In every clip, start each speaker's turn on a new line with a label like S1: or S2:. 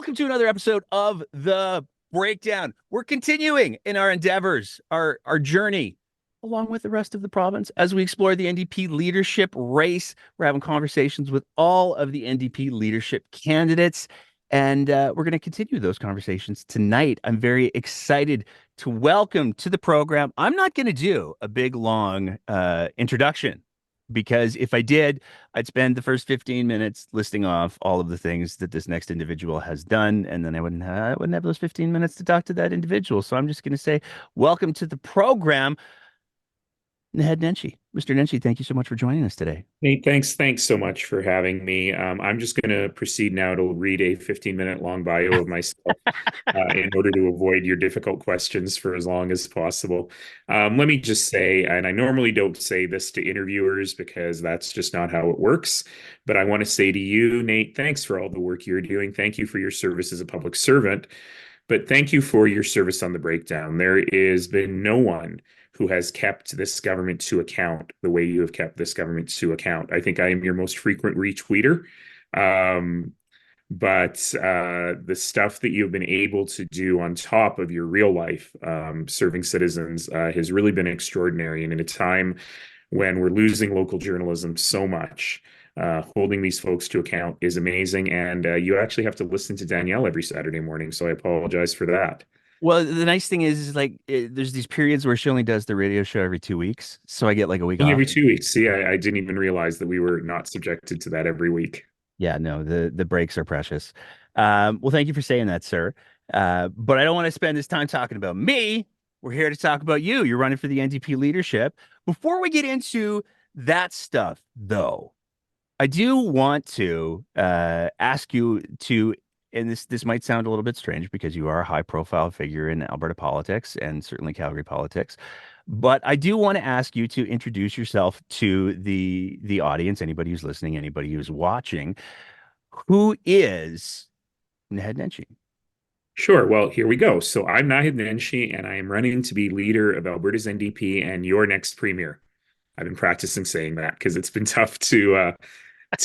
S1: welcome to another episode of The Breakdown. We're continuing in our endeavors, our journey, along with the rest of the province as we explore the NDP leadership race. We're having conversations with all of the NDP leadership candidates, and we're going to continue those conversations tonight. I'm very excited to welcome to the program. I'm not going to do a big, long introduction because if I did, I'd spend the first 15 minutes listing off all of the things that this next individual has done, and then I wouldn't have those 15 minutes to talk to that individual. So I'm just going to say, welcome to the program, Naheed Nenshi. Mr. Nenshi, thank you so much for joining us today.
S2: Nate, thanks so much for having me. I'm just going to proceed now to read a 15-minute long bio of myself in order to avoid your difficult questions for as long as possible. Let me just say, and I normally don't say this to interviewers because that's just not how it works, but I want to say to you, Nate, thanks for all the work you're doing. Thank you for your service as a public servant, but thank you for your service on the breakdown. There has been no one who has kept this government to account the way you have kept this government to account. I think I am your most frequent retweeter. But the stuff that you've been able to do on top of your real life serving citizens has really been extraordinary. And in a time when we're losing local journalism so much, holding these folks to account is amazing. And you actually have to listen to Danielle every Saturday morning. So I apologize for that.
S1: Well, the nice thing is there's these periods where she only does the radio show every 2 weeks, so I get like a week
S2: Only
S1: off.
S2: every 2 weeks. See, I didn't even realize that we were not subjected to that every week.
S1: Yeah, no, the breaks are precious. Well, thank you for saying that, sir. But I don't want to spend this time talking about me. We're here to talk about you. You're running for the NDP leadership. Before we get into that stuff, though, I do want to ask you to, and this might sound a little bit strange because you are a high profile figure in Alberta politics and certainly Calgary politics, but I do want to ask you to introduce yourself to the audience, anybody who's listening, anybody who's watching. Who is Naheed Nenshi?
S2: Sure. Well, here we go. So I'm Naheed Nenshi, and I am running to be leader of Alberta's NDP and your next premier. I've been practicing saying that because it's been tough to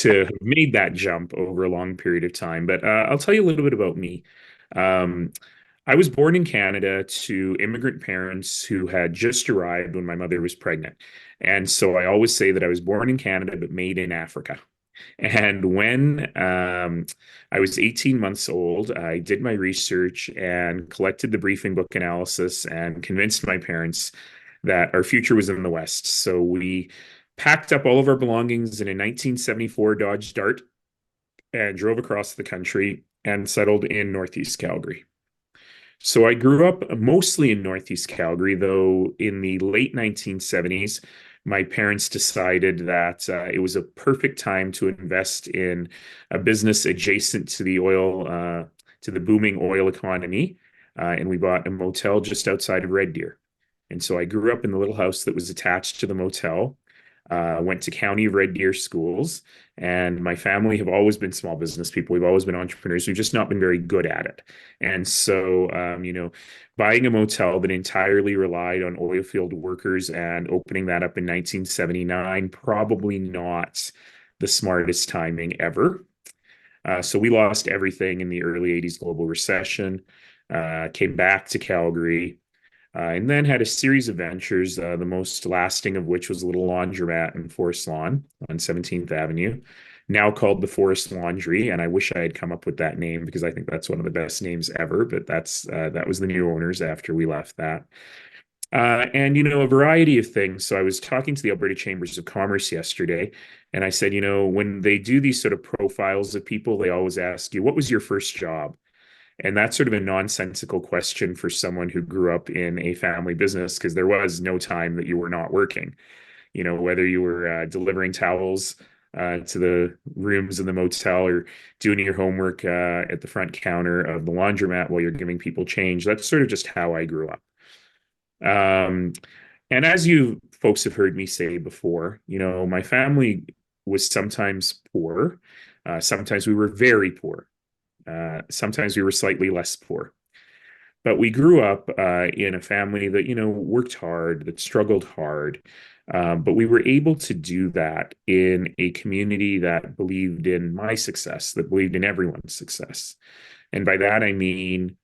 S2: have made that jump over a long period of time. But I'll tell you a little bit about me. Um, I was born in Canada to immigrant parents who had just arrived when my mother was pregnant. And so I always say that I was born in Canada, but made in Africa. And when I was 18 months old, I did my research and collected the briefing book analysis and convinced my parents that our future was in the West. So we packed up all of our belongings in a 1974 Dodge Dart and drove across the country and settled in Northeast Calgary. So I grew up mostly in Northeast Calgary, though in the late 1970s, my parents decided that it was a perfect time to invest in a business adjacent to to the booming oil economy. And we bought a motel just outside of Red Deer. And so I grew up in the little house that was attached to the motel. Went to County of Red Deer schools, and my family have always been small business people. We've always been entrepreneurs. We've just not been very good at it. And so, buying a motel that entirely relied on oil field workers and opening that up in 1979, probably not the smartest timing ever. So we lost everything in the early 80s global recession, came back to Calgary, and then had a series of ventures, the most lasting of which was a little laundromat in Forest Lawn on 17th Avenue, now called the Forest Laundry. And I wish I had come up with that name because I think that's one of the best names ever. But that was the new owners after we left that. And a variety of things. So I was talking to the Alberta Chambers of Commerce yesterday, and I said, when they do these sort of profiles of people, they always ask you, what was your first job? And that's sort of a nonsensical question for someone who grew up in a family business because there was no time that you were not working. Whether you were delivering towels to the rooms in the motel or doing your homework at the front counter of the laundromat while you're giving people change. That's sort of just how I grew up. And as you folks have heard me say before, my family was sometimes poor. Sometimes we were very poor. Sometimes we were slightly less poor. But we grew up in a family that, worked hard, that struggled hard. But we were able to do that in a community that believed in my success, that believed in everyone's success. And by that, I mean,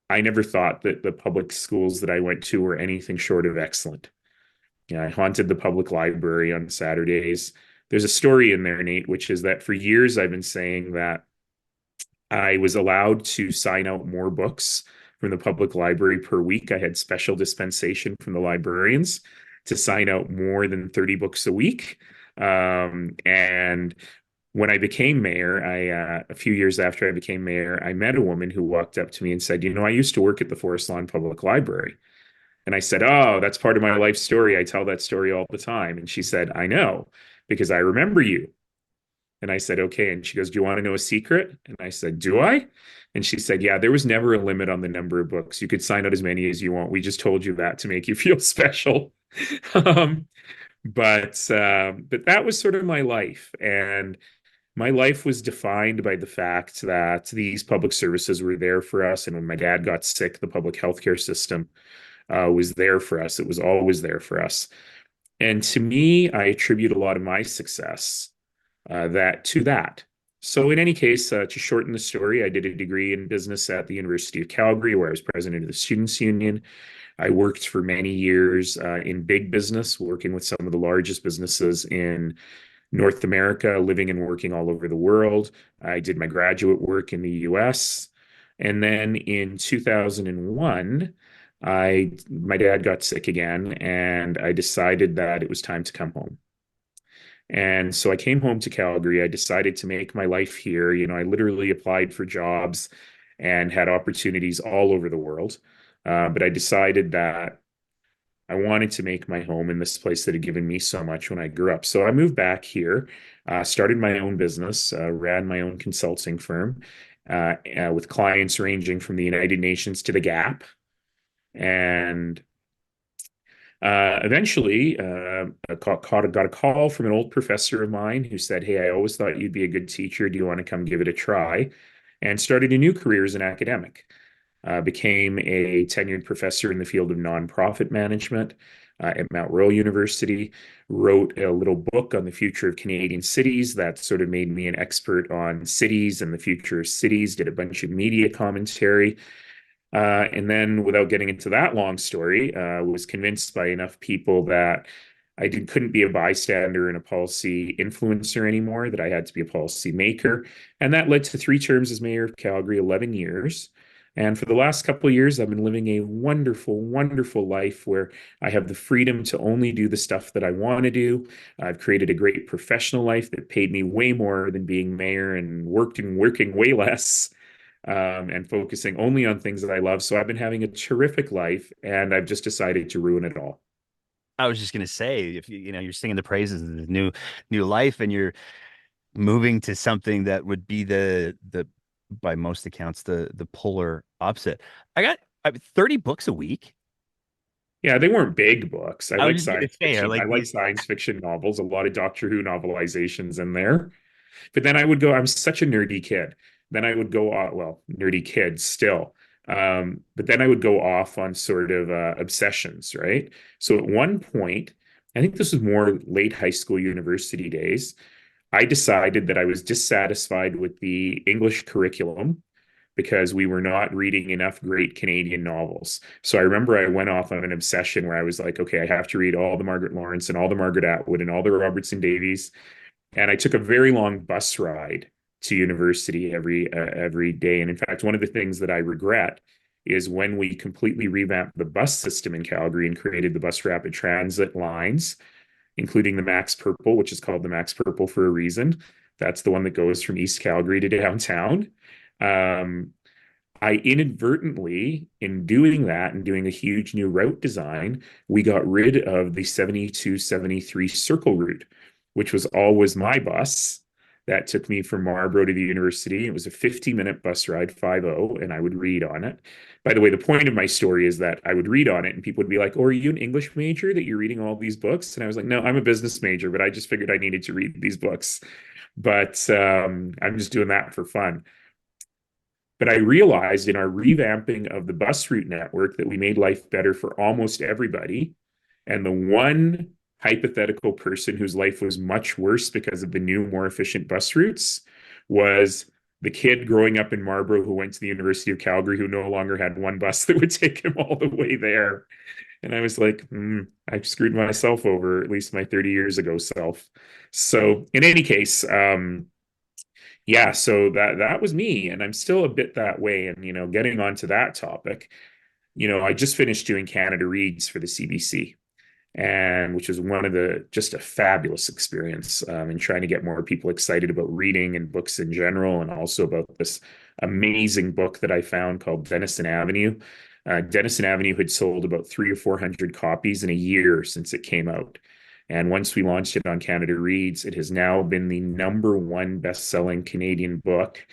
S2: I never thought that the public schools that I went to were anything short of excellent. I haunted the public library on Saturdays. There's a story in there, Nate, which is that for years I've been saying that I was allowed to sign out more books from the public library per week. I had special dispensation from the librarians to sign out more than 30 books a week. And when I became mayor, a few years after I became mayor, I met a woman who walked up to me and said, I used to work at the Forest Lawn Public Library. And I said, Oh, that's part of my life story. I tell that story all the time. And she said, I know, because I remember you. And I said, Okay. And she goes, Do you want to know a secret? And I said, Do I? And she said, Yeah, there was never a limit on the number of books. You could sign out as many as you want. We just told you that to make you feel special. um, but that was sort of my life. And my life was defined by the fact that these public services were there for us. And when my dad got sick, the public healthcare system was there for us. It was always there for us. And to me, I attribute a lot of my success that to that. So in any case, to shorten the story, I did a degree in business at the University of Calgary, where I was president of the Students' Union. I worked for many years in big business, working with some of the largest businesses in North America, living and working all over the world. I did my graduate work in the US. And then in 2001, my dad got sick again, and I decided that it was time to come home. And so I came home to Calgary. I decided to make my life here. I literally applied for jobs and had opportunities all over the world. But I decided that I wanted to make my home in this place that had given me so much when I grew up. So I moved back here, started my own business, ran my own consulting firm with clients ranging from the United Nations to the Gap. And eventually, got a call from an old professor of mine who said, Hey, I always thought you'd be a good teacher. Do you want to come give it a try? And started a new career as an academic. Became a tenured professor in the field of nonprofit management at Mount Royal University. Wrote a little book on the future of Canadian cities that sort of made me an expert on cities and the future of cities. Did a bunch of media commentary. And then, without getting into that long story, was convinced by enough people that couldn't be a bystander and a policy influencer anymore, that I had to be a policy maker. And that led to 3 terms as mayor of Calgary, 11 years. And for the last couple of years, I've been living a wonderful, wonderful life where I have the freedom to only do the stuff that I want to do. I've created a great professional life that paid me way more than being mayor, and working way less, and focusing only on things that I love. So I've been having a terrific life, and I've just decided to ruin it all.
S1: I was just gonna say, if you're singing the praises of the new life, and you're moving to something that would be the by most accounts the polar opposite. I got 30 books a week.
S2: Yeah, they weren't big books. I
S1: I was
S2: like
S1: just gonna
S2: science
S1: say, are
S2: fiction. I
S1: like
S2: like
S1: these.
S2: science fiction novels, a lot of Doctor Who novelizations in there. But then I would go, I'm such a nerdy kid. Then I would go, well, nerdy kid still. But then I would go off on sort of obsessions, right? So at one point, I think this was more late high school, university days, I decided that I was dissatisfied with the English curriculum because we were not reading enough great Canadian novels. So I remember I went off on an obsession where I was like, okay, I have to read all the Margaret Lawrence and all the Margaret Atwood and all the Robertson Davies. And I took a very long bus ride to university every day. And in fact, one of the things that I regret is when we completely revamped the bus system in Calgary and created the bus rapid transit lines, including the Max Purple, which is called the Max Purple for a reason. That's the one that goes from East Calgary to downtown. Um, I inadvertently, in doing that and doing a huge new route design, we got rid of the 7273 Circle route, which was always my bus that took me from Marlborough to the university. It was a 50-minute bus ride, 50, and I would read on it. By the way, the point of my story is that I would read on it and people would be like, Oh, are you an English major that you're reading all these books? And I was like, No, I'm a business major, but I just figured I needed to read these books. But I'm just doing that for fun. But I realized in our revamping of the bus route network that we made life better for almost everybody. And the one hypothetical person whose life was much worse because of the new, more efficient bus routes was the kid growing up in Marlborough who went to the University of Calgary who no longer had one bus that would take him all the way there. And I was like, I screwed myself over, at least my 30 years ago self. So in any case, yeah, so that was me, and I'm still a bit that way. And getting onto that topic, I just finished doing Canada Reads for the CBC, and which was one of the just a fabulous experience in trying to get more people excited about reading and books in general, and also about this amazing book that I found called Denison Avenue. Denison Avenue had sold about 300 or 400 copies in a year since it came out. And once we launched it on Canada Reads, it has now been the #1 best-selling Canadian book.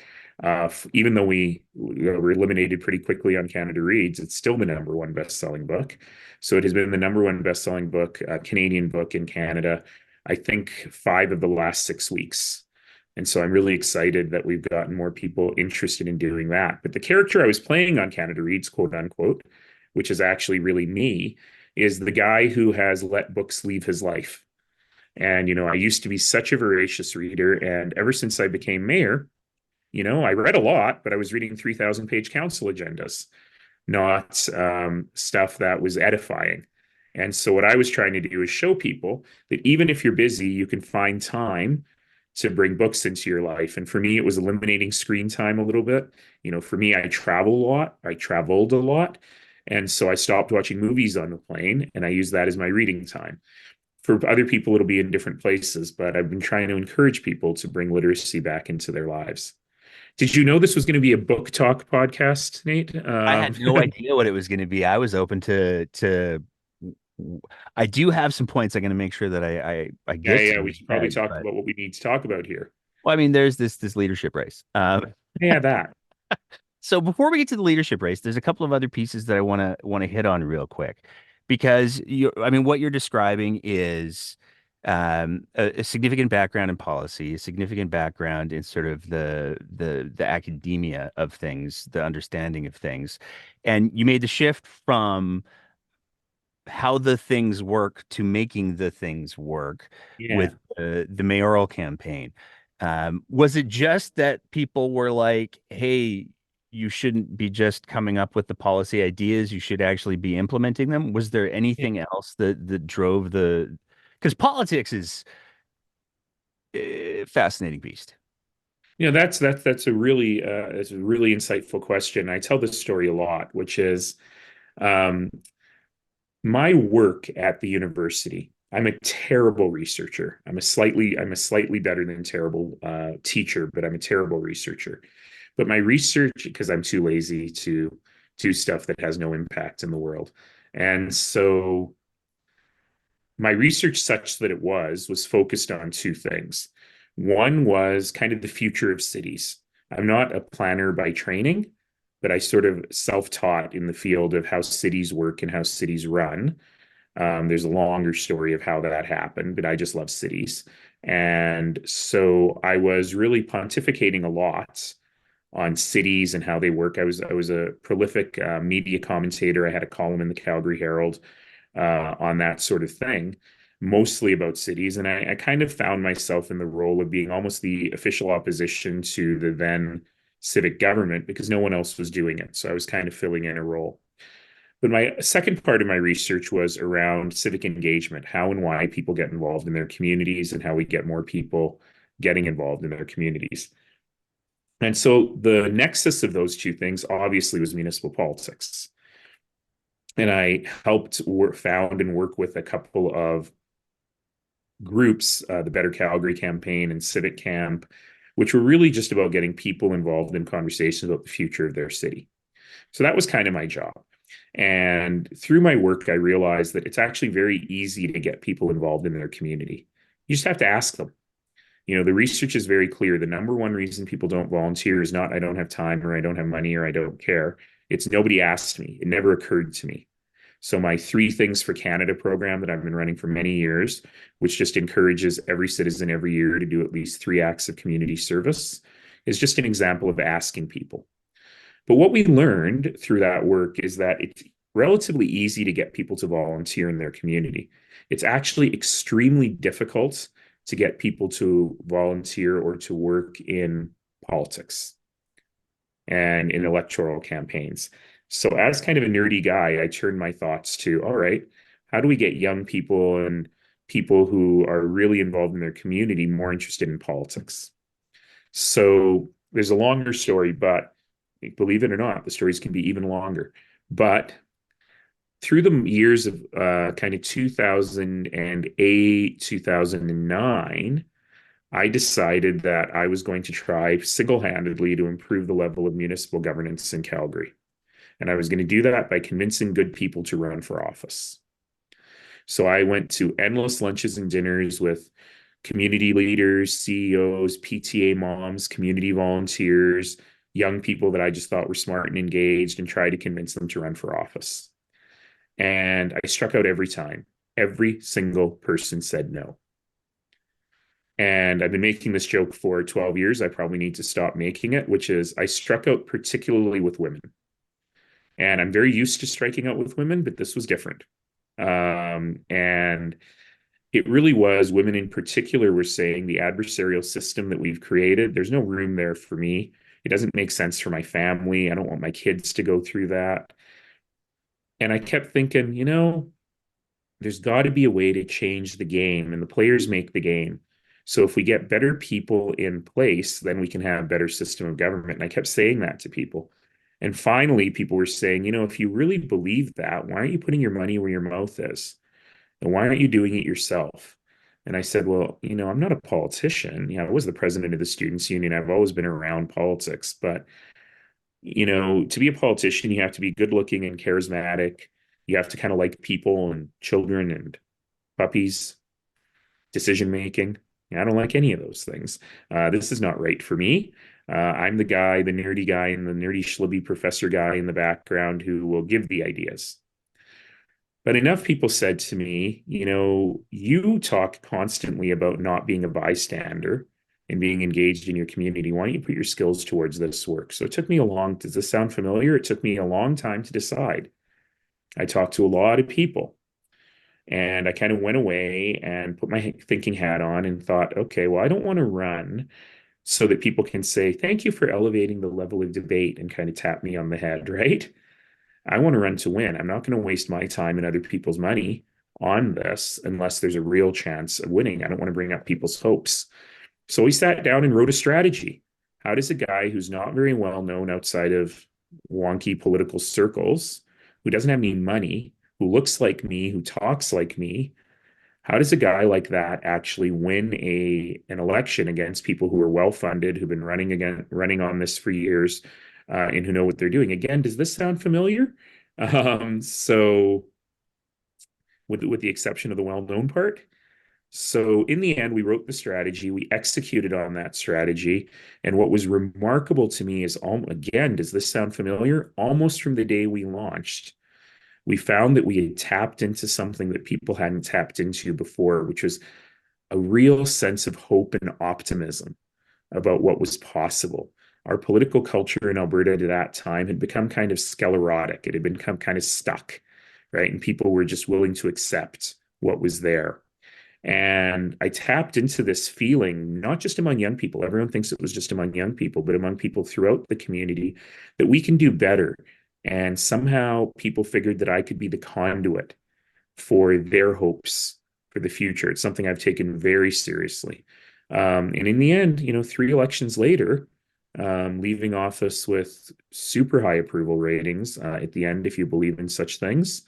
S2: Even though we were eliminated pretty quickly on Canada Reads, it's still the #1 best-selling book. So it has been the #1 best-selling book, Canadian book in Canada, I think 5 of the last 6 weeks. And so I'm really excited that we've gotten more people interested in doing that. But the character I was playing on Canada Reads, quote unquote, which is actually really me, is the guy who has let books leave his life. And, I used to be such a voracious reader. And ever since I became mayor, I read a lot, but I was reading 3,000-page council agendas, not stuff that was edifying. And so what I was trying to do is show people that even if you're busy, you can find time to bring books into your life. And for me, it was eliminating screen time a little bit. For me, I travel a lot. I traveled a lot. And so I stopped watching movies on the plane, and I use that as my reading time. For other people, it'll be in different places, but I've been trying to encourage people to bring literacy back into their lives. Did you know this was going to be a book talk podcast, Nate?
S1: I had no idea what it was going to be. I was open to. I do have some points. I'm going to make sure that I
S2: Yeah,
S1: get
S2: yeah,
S1: to
S2: we should probably
S1: instead,
S2: talk
S1: but
S2: about what we need to talk about here.
S1: well, I mean, there's this leadership race.
S2: Yeah, that.
S1: So before we get to the leadership race, there's a couple of other pieces that I want to hit on real quick, because I mean, what you're describing is a significant background in policy, a significant background in sort of the academia of things, the understanding of things, and you made the shift from how the things work to making the things work
S2: Yeah.
S1: with the mayoral campaign. Was it just that people were like, hey, you shouldn't be just coming up with the policy ideas, you should actually be implementing them? Was there
S2: Yeah.
S1: anything else that drove the, because politics is a fascinating beast.
S2: That's a really insightful question. I tell this story a lot, which is um, my work at the university. I'm a terrible researcher. I'm a slightly better than terrible teacher, but I'm a terrible researcher. But my research, because I'm too lazy to do stuff that has no impact in the world. And so my research, such that it was focused on two things. One was kind of the future of cities. I'm not a planner by training, but I sort of self-taught in the field of how cities work and how cities run. There's a longer story of how that happened, but I just love cities. And so I was really pontificating a lot on cities and how they work. I was a prolific media commentator. I had a column in the Calgary Herald on that sort of thing, mostly about cities. And I kind of found myself in the role of being almost the official opposition to the then civic government because no one else was doing it. So I was kind of filling in a role. But my second part of my research was around civic engagement, how and why people get involved in their communities and how we get more people getting involved in their communities. And so the nexus of those two things obviously was municipal politics. And I helped found and work with a couple of groups, the Better Calgary campaign and Civic Camp, which were really just about getting people involved in conversations about the future of their city. So that was kind of my job. And through my work, I realized that it's actually very easy to get people involved in their community. You just have to ask them. The research is very clear. The #1 reason people don't volunteer is not I don't have time or I don't have money or I don't care. It's nobody asked me. It never occurred to me. So my Three Things for Canada program that I've been running for many years, which just encourages every citizen every year to do at least 3 acts of community service, is just an example of asking people. But what we learned through that work is that it's relatively easy to get people to volunteer in their community. It's actually extremely difficult to get people to volunteer or to work in politics. and in electoral campaigns. So as kind of a nerdy guy, I turned my thoughts to, all right, how do we get young people and people who are really involved in their community more interested in politics? So there's a longer story, but believe it or not, the stories can be even longer. But through the years of kind of 2008, 2009, I decided that I was going to try single-handedly to improve the level of municipal governance in Calgary. And I was going to do that by convincing good people to run for office. So I went to endless lunches and dinners with community leaders, CEOs, PTA moms, community volunteers, young people that I just thought were smart and engaged, and tried to convince them to run for office. And I struck out every time. Every single person said no. And I've been making this joke for 12 years. I probably need to stop making it, which is I struck out particularly with women. And I'm very used to striking out with women, but this was different. And it really was women in particular were saying the adversarial system that we've created, there's no room there for me. It doesn't make sense for my family. I don't want my kids to go through that. And I kept thinking, there's got to be a way to change the game, and the players make the game. So if we get better people in place, then we can have a better system of government. And I kept saying that to people. And finally, people were saying, if you really believe that, why aren't you putting your money where your mouth is? And why aren't you doing it yourself? And I said, well, I'm not a politician. I was the president of the Students' Union. I've always been around politics. But, to be a politician, you have to be good looking and charismatic. You have to kind of like people and children and puppies, decision making. I don't like any of those things. This is not right for me. I'm the guy, the nerdy guy, and the nerdy schlubby professor guy in the background who will give the ideas. But enough people said to me, you talk constantly about not being a bystander and being engaged in your community. Why don't you put your skills towards this work? So it took me does this sound familiar? It took me a long time to decide. I talked to a lot of people, and I kind of went away and put my thinking hat on and thought, okay, well, I don't want to run so that people can say, thank you for elevating the level of debate and kind of tap me on the head, right? I want to run to win. I'm not going to waste my time and other people's money on this unless there's a real chance of winning. I don't want to bring up people's hopes. So we sat down and wrote a strategy. How does a guy who's not very well known outside of wonky political circles, who doesn't have any money, who looks like me, who talks like me, how does a guy like that actually win an election against people who are well funded, who've been running on this for years, and who know what they're doing? Again, does this sound familiar? So, with the exception of the well-known part. So in the end, we wrote the strategy, we executed on that strategy. And what was remarkable to me is, again, does this sound familiar? Almost from the day we launched, we found that we had tapped into something that people hadn't tapped into before, which was a real sense of hope and optimism about what was possible. Our political culture in Alberta at that time had become kind of sclerotic. It had become kind of stuck, right? And people were just willing to accept what was there. And I tapped into this feeling, not just among young people. Everyone thinks it was just among young people, but among people throughout the community, that we can do better. And somehow people figured that I could be the conduit for their hopes for the future. It's something I've taken very seriously. And in the end, 3 elections later, leaving office with super high approval ratings at the end, if you believe in such things.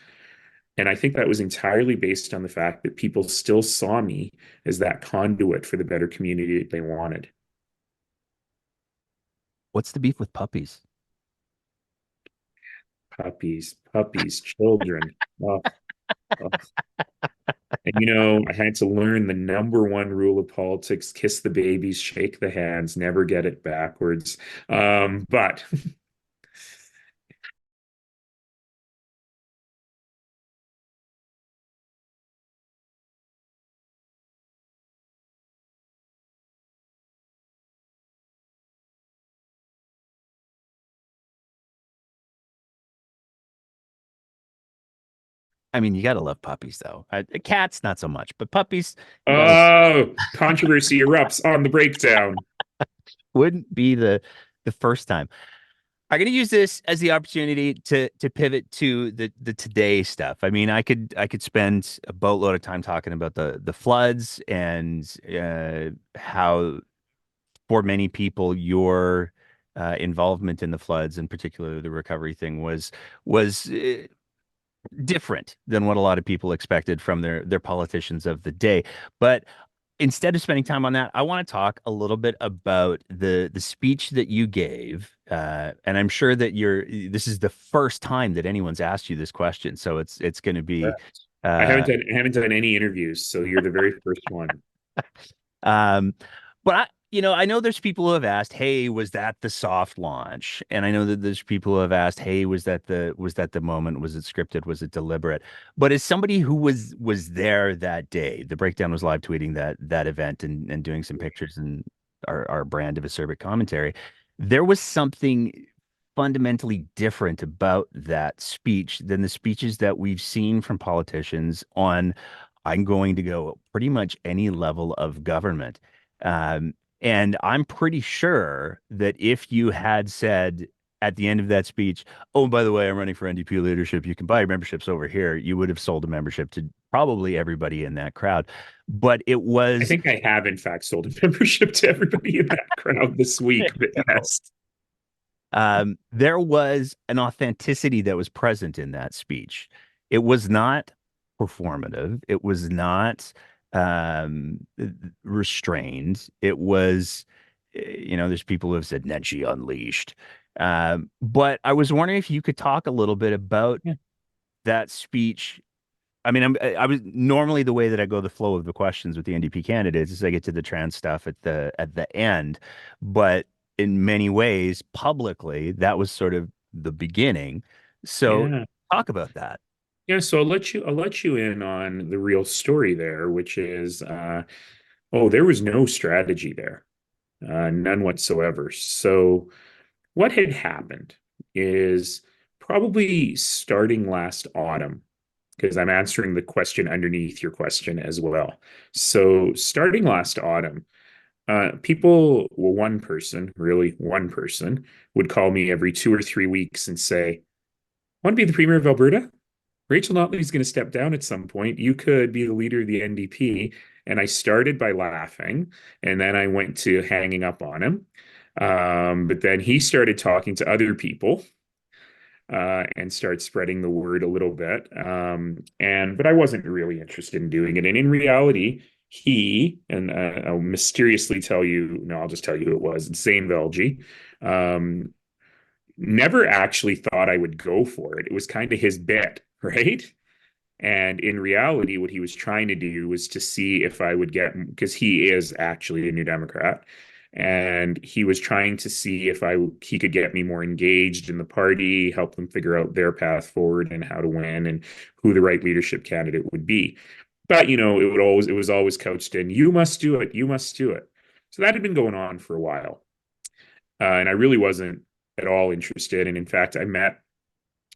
S2: And I think that was entirely based on the fact that people still saw me as that conduit for the better community that they wanted.
S1: What's the beef with puppies?
S2: Puppies, children. Oh, oh. And I had to learn the number one rule of politics: kiss the babies, shake the hands, never get it backwards. But
S1: I mean, you gotta love puppies, though. Cats, not so much, but puppies,
S2: oh, controversy erupts on the breakdown.
S1: wouldn't be the first time. I'm going to use this as the opportunity to pivot to the today stuff. I mean, I could spend a boatload of time talking about the floods and how for many people your involvement in the floods, and particularly the recovery thing, was different than what a lot of people expected from their politicians of the day. But instead of spending time on that, I want to talk a little bit about the speech that you gave. And I'm sure that this is the first time that anyone's asked you this question, so it's going to be
S2: Correct.
S1: uh,
S2: I haven't done any interviews, so you're the very first one.
S1: Um, but I know there's people who have asked, "Hey, was that the soft launch?" And I know that there's people who have asked, "Hey, was that the moment? Was it scripted? Was it deliberate?" But as somebody who was there that day, the breakdown was live tweeting that event and doing some pictures and our brand of acerbic commentary. There was something fundamentally different about that speech than the speeches that we've seen from politicians on I'm going to go pretty much any level of government. Um, and I'm pretty sure that if you had said at the end of that speech, oh, by the way, I'm running for NDP leadership, you can buy memberships over here, you would have sold a membership to probably everybody in that crowd. But it
S2: I
S1: was,
S2: think I have, in fact, sold a membership to everybody in that crowd this week. But yes,
S1: there was an authenticity that was present in that speech. It was not performative. It was not restrained. It was, there's people who have said Nenshi unleashed. But I was wondering if you could talk a little bit about
S2: yeah,
S1: that speech. I mean, I was normally the way that I go the flow of the questions with the NDP candidates is I get to the trans stuff at the end, but in many ways, publicly, that was sort of the beginning. So
S2: yeah,
S1: talk about that.
S2: yeah. So I'll let you in on the real story there, which is, oh, there was no strategy there, none whatsoever. So what had happened is probably starting last autumn, because I'm answering the question underneath your question as well. So starting last autumn, people, well, one person, really one person, would call me every 2 or 3 weeks and say, "Want to be the premier of Alberta? Rachel Notley's going to step down at some point. You could be the leader of the NDP." And I started by laughing, and then I went to hanging up on him. But then he started talking to other people and start spreading the word a little bit. But I wasn't really interested in doing it. And in reality, he and I'll mysteriously tell you. No, I'll just tell you who it was. It's Zane Velji. Um, Never actually thought I would go for it. It was kind of his bet, right? And in reality, what he was trying to do was to see if I would get, because he is actually a New Democrat, and he was trying to see if he could get me more engaged in the party, help them figure out their path forward and how to win and who the right leadership candidate would be. But it was always couched in, "You must do it, you must do it." So that had been going on for a while, and I really wasn't at all interested. And in fact, I met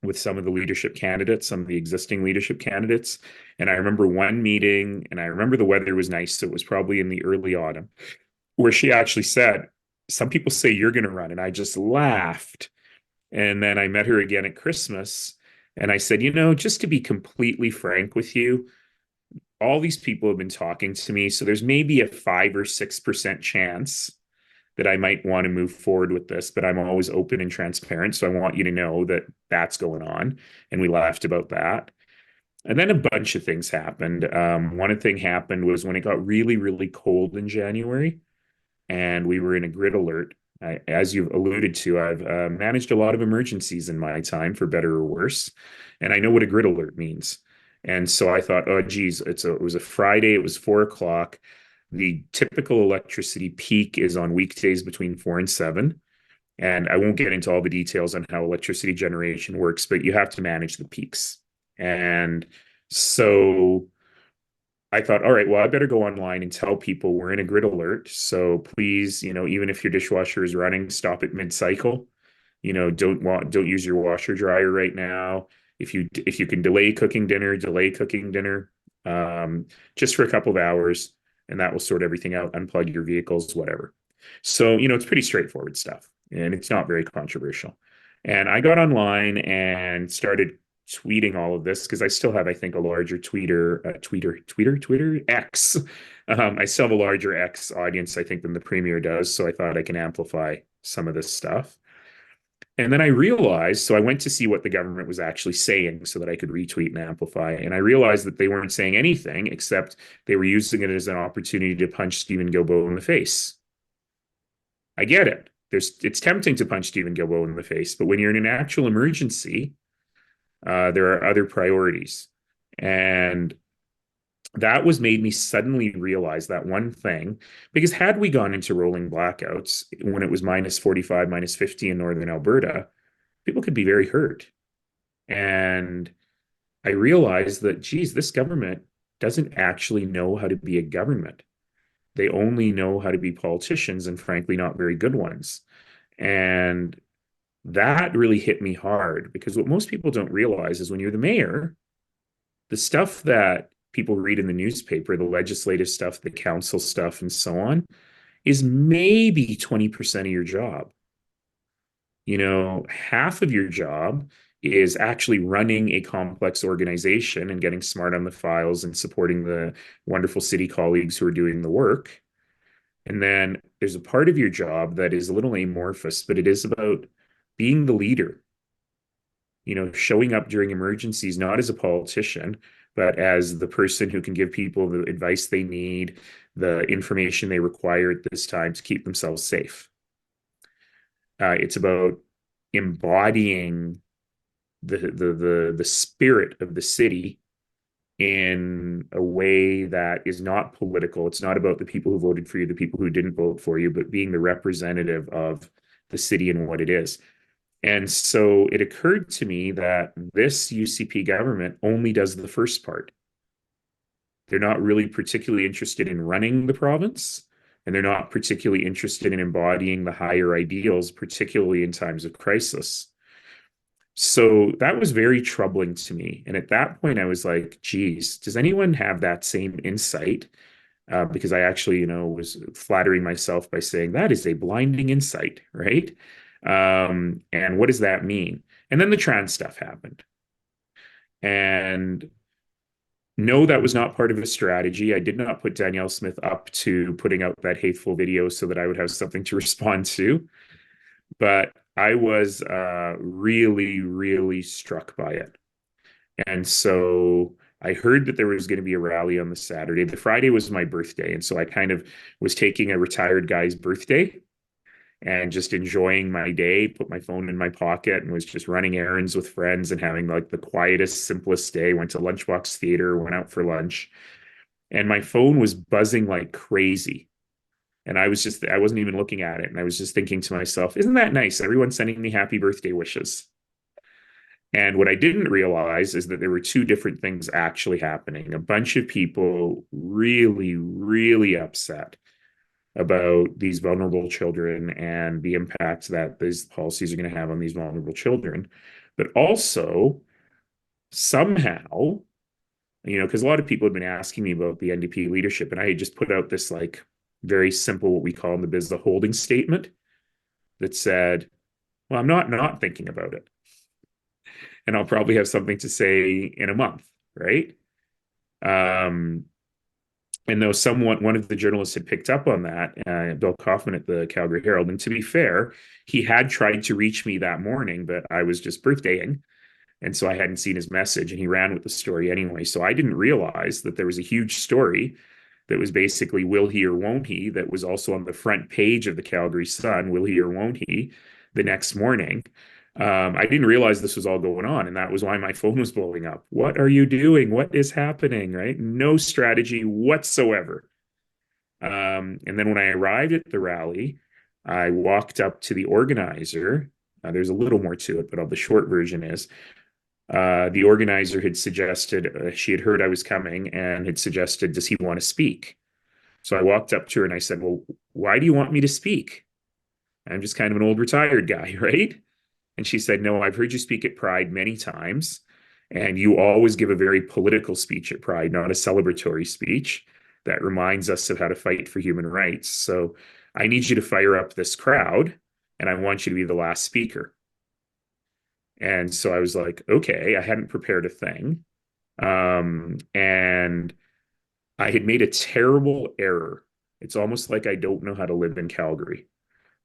S2: with some of the leadership candidates, some of the existing leadership candidates. And I remember one meeting, and I remember the weather was nice. So it was probably in the early autumn, where she actually said, "Some people say you're going to run." And I just laughed. And then I met her again at Christmas. And I said, just to be completely frank with you, all these people have been talking to me. So there's maybe a 5 or 6% chance that I might want to move forward with this, but I'm always open and transparent. So I want you to know that that's going on. And we laughed about that. And then a bunch of things happened. One thing happened was when it got really, really cold in January and we were in a grid alert. As you've alluded to, I've managed a lot of emergencies in my time, for better or worse. And I know what a grid alert means. And so I thought, oh, geez, it was a Friday, it was 4 o'clock. The typical electricity peak is on weekdays between 4 and 7. And I won't get into all the details on how electricity generation works, but you have to manage the peaks. And so I thought, all right, well, I better go online and tell people we're in a grid alert. So please, even if your dishwasher is running, stop it mid-cycle. Don't use your washer dryer right now. If you can delay cooking dinner, delay cooking dinner, just for a couple of hours, and that will sort everything out. Unplug your vehicles, whatever. So, it's pretty straightforward stuff, and it's not very controversial. And I got online and started tweeting all of this because I still have, I think, a larger Twitter X. I still have a larger X audience, I think, than the Premier does. So I thought I can amplify some of this stuff. And then I realized, so I went to see what the government was actually saying so that I could retweet and amplify. And I realized that they weren't saying anything except they were using it as an opportunity to punch Stephen Guilbeault in the face. I get it. It's tempting to punch Stephen Guilbeault in the face, but when you're in an actual emergency, there are other priorities. And that was made me suddenly realize that one thing, because had we gone into rolling blackouts when it was minus 45, minus 50 in northern Alberta, people could be very hurt. And I realized that, geez, this government doesn't actually know how to be a government. They only know how to be politicians, and frankly, not very good ones. And that really hit me hard because what most people don't realize is when you're the mayor, the stuff that people read in the newspaper, the legislative stuff, the council stuff, and so on, is maybe 20% of your job. You know, half of your job is actually running a complex organization and getting smart on the files and supporting the wonderful city colleagues who are doing the work. And then there's a part of your job that is a little amorphous, but it is about being the leader, you know, showing up during emergencies, not as a politician, but as the person who can give people the advice they need, the information they require at this time to keep themselves safe. It's about embodying the spirit of the city in a way that is not political. It's not about the people who voted for you, the people who didn't vote for you, but being the representative of the city and what it is. And so it occurred to me that this UCP government only does the first part. They're not really particularly interested in running the province, and they're not particularly interested in embodying the higher ideals, particularly in times of crisis. So that was very troubling to me. And at that point, I was like, geez, does anyone have that same insight? Because I actually, you know, was flattering myself by saying that is a blinding insight, right? And what does that mean? And then the trans stuff happened. And no, that was not part of a strategy. I did not put Danielle Smith up to putting out that hateful video so that I would have something to respond to. But I was really, really struck by it. And so I heard that there was going to be a rally on the Saturday. The Friday was my birthday. And so I kind of was taking a retired guy's birthday and just enjoying my day, put my phone in my pocket and was just running errands with friends and having like the quietest, simplest day. Went to Lunchbox Theater, went out for lunch, and my phone was buzzing like crazy. And I wasn't even looking at it. And I was just thinking to myself, isn't that nice? Everyone's sending me happy birthday wishes. And what I didn't realize is that there were two different things actually happening. A bunch of people really, really upset about these vulnerable children and the impact that these policies are going to have on these vulnerable children. But also, somehow, you know, because a lot of people have been asking me about the NDP leadership, and I had just put out this like very simple, what we call in the biz, the holding statement that said, well, I'm not thinking about it. And I'll probably have something to say in a month, right? And though one of the journalists had picked up on that, Bill Kaufman at the Calgary Herald, and to be fair, he had tried to reach me that morning, but I was just birthdaying. And so I hadn't seen his message, and he ran with the story anyway. So I didn't realize that there was a huge story that was basically will he or won't he, that was also on the front page of the Calgary Sun, will he or won't he, the next morning. I didn't realize this was all going on, and that was why my phone was blowing up. What are you doing? What is happening? Right? No strategy whatsoever. And then when I arrived at the rally, I walked up to the organizer. There's a little more to it, but the short version is the organizer had suggested, she had heard I was coming and had suggested, does he want to speak? So I walked up to her and I said, well, why do you want me to speak? I'm just kind of an old retired guy, right? And she said, no, I've heard you speak at Pride many times, and you always give a very political speech at Pride, not a celebratory speech that reminds us of how to fight for human rights. So I need you to fire up this crowd, and I want you to be the last speaker. And so I was like, okay, I hadn't prepared a thing. And I had made a terrible error. It's almost like I don't know how to live in Calgary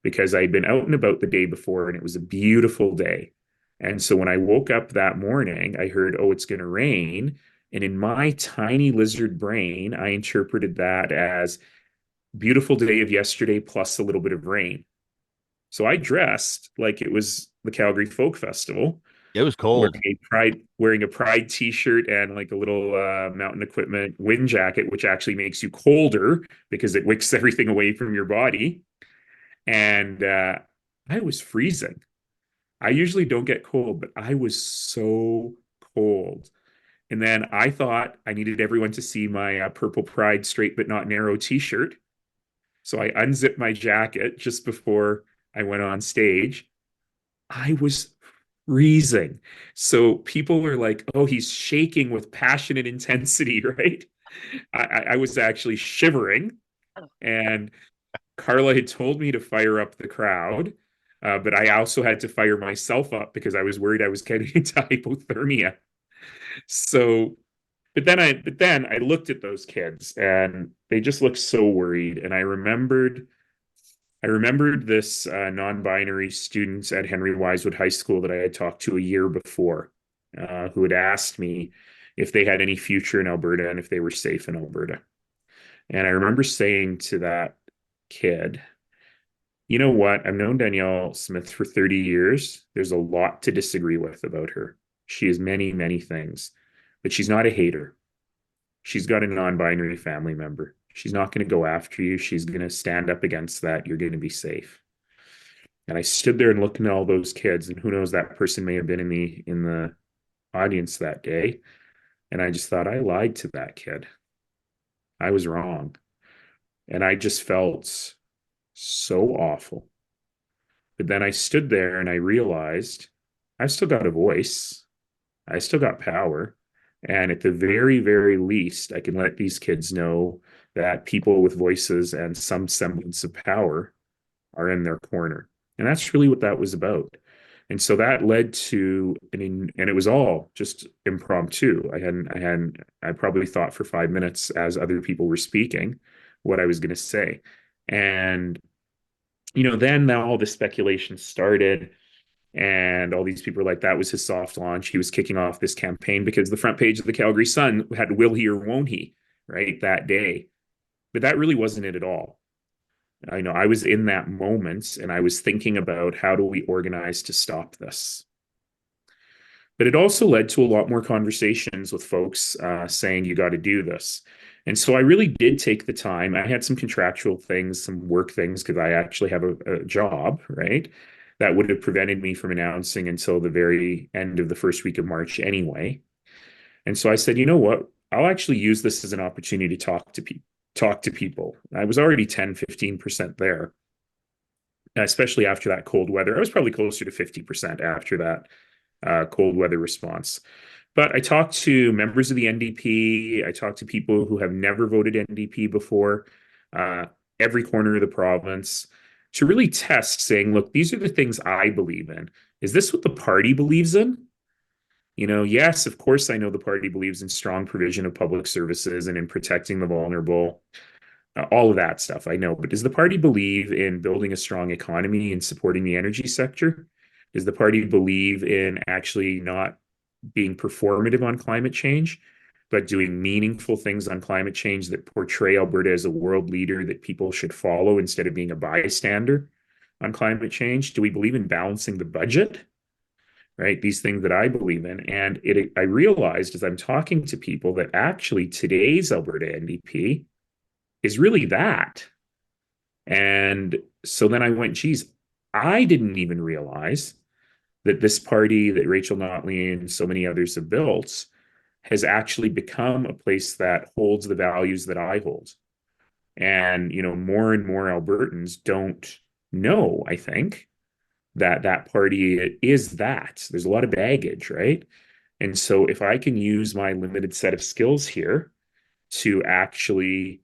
S2: because I'd been out and about the day before and it was a beautiful day. And so when I woke up that morning, I heard, oh, it's going to rain. And in my tiny lizard brain, I interpreted that as beautiful day of yesterday plus a little bit of rain. So I dressed like it was the Calgary Folk Festival,
S1: It was cold.
S2: wearing a pride t-shirt and like a little mountain equipment wind jacket, which actually makes you colder because it wicks everything away from your body. And I was freezing. I usually don't get cold, but I was so cold. And then I thought I needed everyone to see my purple pride straight but not narrow t-shirt. So I unzipped my jacket just before I went on stage. I was freezing. So people were like, oh, he's shaking with passionate intensity, right? I was actually shivering. And Carla had told me to fire up the crowd, but I also had to fire myself up because I was worried I was getting into hypothermia. So, but then I looked at those kids and they just looked so worried. And I remembered this non-binary student at Henry Wisewood High School that I had talked to a year before, who had asked me if they had any future in Alberta and if they were safe in Alberta. And I remember saying to that kid, you know what? I've known Danielle Smith for 30 years. There's a lot to disagree with about her. She is many, many things, but she's not a hater. She's got a non-binary family member. She's not going to go after you. She's going to stand up against that. You're going to be safe. And I stood there and looked at all those kids, and who knows, that person may have been in the audience that day. And I just thought, I lied to that kid. I was wrong. And I just felt so awful. But then I stood there and I realized I've still got a voice. I still got power. And at the very, very least, I can let these kids know that people with voices and some semblance of power are in their corner. And that's really what that was about. And so that led to and it was all just impromptu. I probably thought for 5 minutes as other people were speaking what I was going to say. And, then all the speculation started. And all these people were like, that was his soft launch. He was kicking off this campaign because the front page of the Calgary Sun had will he or won't he, right, that day. But that really wasn't it at all. I know I was in that moment and I was thinking about how do we organize to stop this. But it also led to a lot more conversations with folks saying, you got to do this. And so I really did take the time. I had some contractual things, some work things, because I actually have a job, right? That would have prevented me from announcing until the very end of the first week of March anyway. And so I said, you know what? I'll actually use this as an opportunity to talk to people. I was already 10-15% there, especially after that cold weather. I was probably closer to 50% after that cold weather response. But I talked to members of the NDP. I talked to people who have never voted NDP before, uh, every corner of the province, to really test saying, look, these are the things I believe in. Is this what the party believes in? Yes, of course, I know the party believes in strong provision of public services and in protecting the vulnerable, all of that stuff. I know. But does the party believe in building a strong economy and supporting the energy sector? Does the party believe in actually not being performative on climate change, but doing meaningful things on climate change that portray Alberta as a world leader that people should follow instead of being a bystander on climate change? Do we believe in balancing the budget? Right? These things that I believe in. And I realized as I'm talking to people that actually today's Alberta NDP is really that. And so then I went, geez, I didn't even realize that this party that Rachel Notley and so many others have built has actually become a place that holds the values that I hold. And, more and more Albertans don't know, I think, that that party is that. There's a lot of baggage, right? And so if I can use my limited set of skills here to actually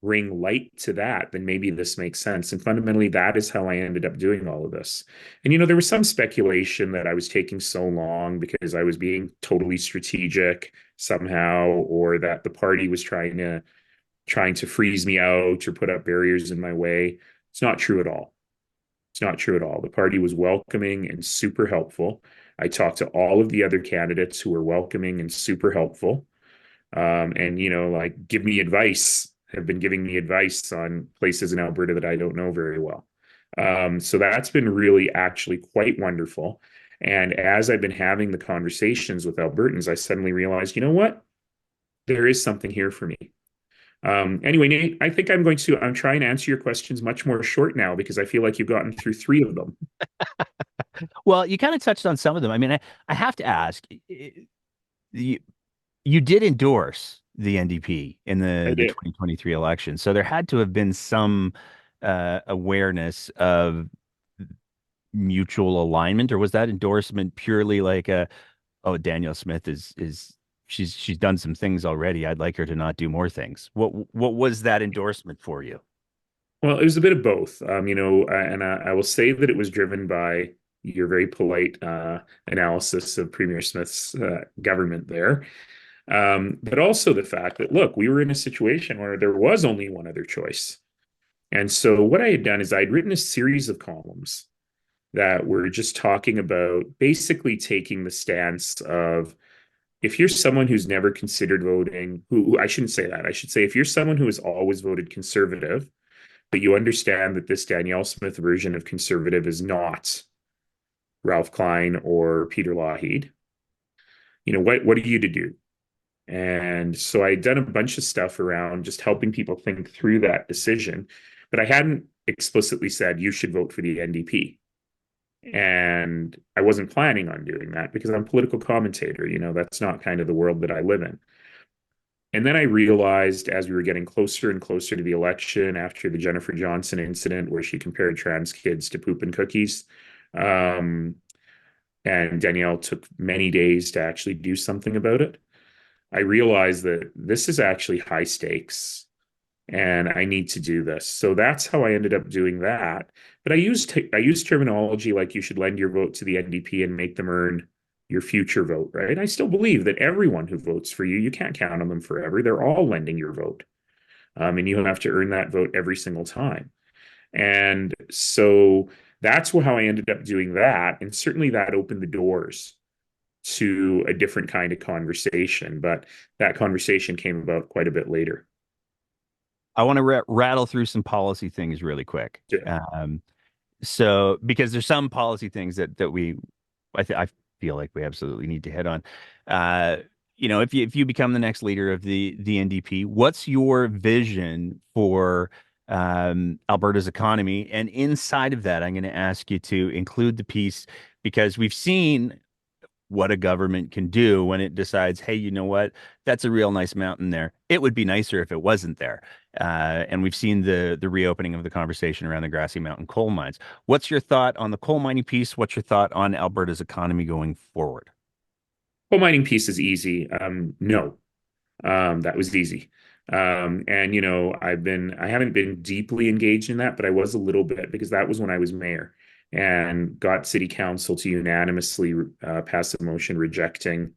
S2: bring light to that, then maybe this makes sense. And fundamentally, that is how I ended up doing all of this. And, there was some speculation that I was taking so long because I was being totally strategic somehow, or that the party was trying to freeze me out or put up barriers in my way. It's not true at all. It's not true at all. The party was welcoming and super helpful. I talked to all of the other candidates who were welcoming and super helpful. And, like give me advice, have been giving me advice on places in Alberta that I don't know very well. So that's been really actually quite wonderful. And as I've been having the conversations with Albertans, I suddenly realized, you know what? There is something here for me. Anyway, Nate, I think I'm trying to answer your questions much more short now because I feel like you've gotten through three of them.
S1: Well, you kind of touched on some of them. I mean, I have to ask, you, you did endorse the NDP in
S2: I
S1: the
S2: did.
S1: 2023 election, so there had to have been some awareness of mutual alignment, or was that endorsement purely like a, oh, Danielle Smith is she's done some things already. I'd like her to not do more things. What was that endorsement for you?
S2: Well, it was a bit of both, and I will say that it was driven by your very polite analysis of Premier Smith's government there, but also the fact that, look, we were in a situation where there was only one other choice. And so what I had done is I'd written a series of columns that were just talking about basically taking the stance of if you're someone who's never considered voting, who I shouldn't say that, I should say if you're someone who has always voted conservative, but you understand that this Danielle Smith version of conservative is not Ralph Klein or Peter Lougheed, what are you to do? And so I had done a bunch of stuff around just helping people think through that decision, but I hadn't explicitly said you should vote for the NDP. And I wasn't planning on doing that because I'm a political commentator. That's not kind of the world that I live in. And then I realized as we were getting closer and closer to the election after the Jennifer Johnson incident where she compared trans kids to poop and cookies, um, and Danielle took many days to actually do something about it, I realized that this is actually high stakes and I need to do this. So that's how I ended up doing that. But I used terminology like you should lend your vote to the NDP and make them earn your future vote, right? I still believe that everyone who votes for you can't count on them forever. They're all lending your vote. And you have to earn that vote every single time. And so that's how I ended up doing that. And certainly that opened the doors to a different kind of conversation. But that conversation came about quite a bit later.
S1: I want to rattle through some policy things really quick.
S2: Yeah.
S1: So because there's some policy things that I feel like we absolutely need to hit on. Uh, if you become the next leader of the NDP, what's your vision for Alberta's economy? And inside of that, I'm going to ask you to include the piece because we've seen what a government can do when it decides, hey, you know what? That's a real nice mountain there. It would be nicer if it wasn't there. And we've seen the reopening of the conversation around the Grassy Mountain coal mines. What's your thought on the coal mining piece? What's your thought on Alberta's economy going forward?
S2: Coal mining piece is easy. No, that was easy. And I haven't been deeply engaged in that, but I was a little bit because that was when I was mayor and got city council to unanimously pass a motion rejecting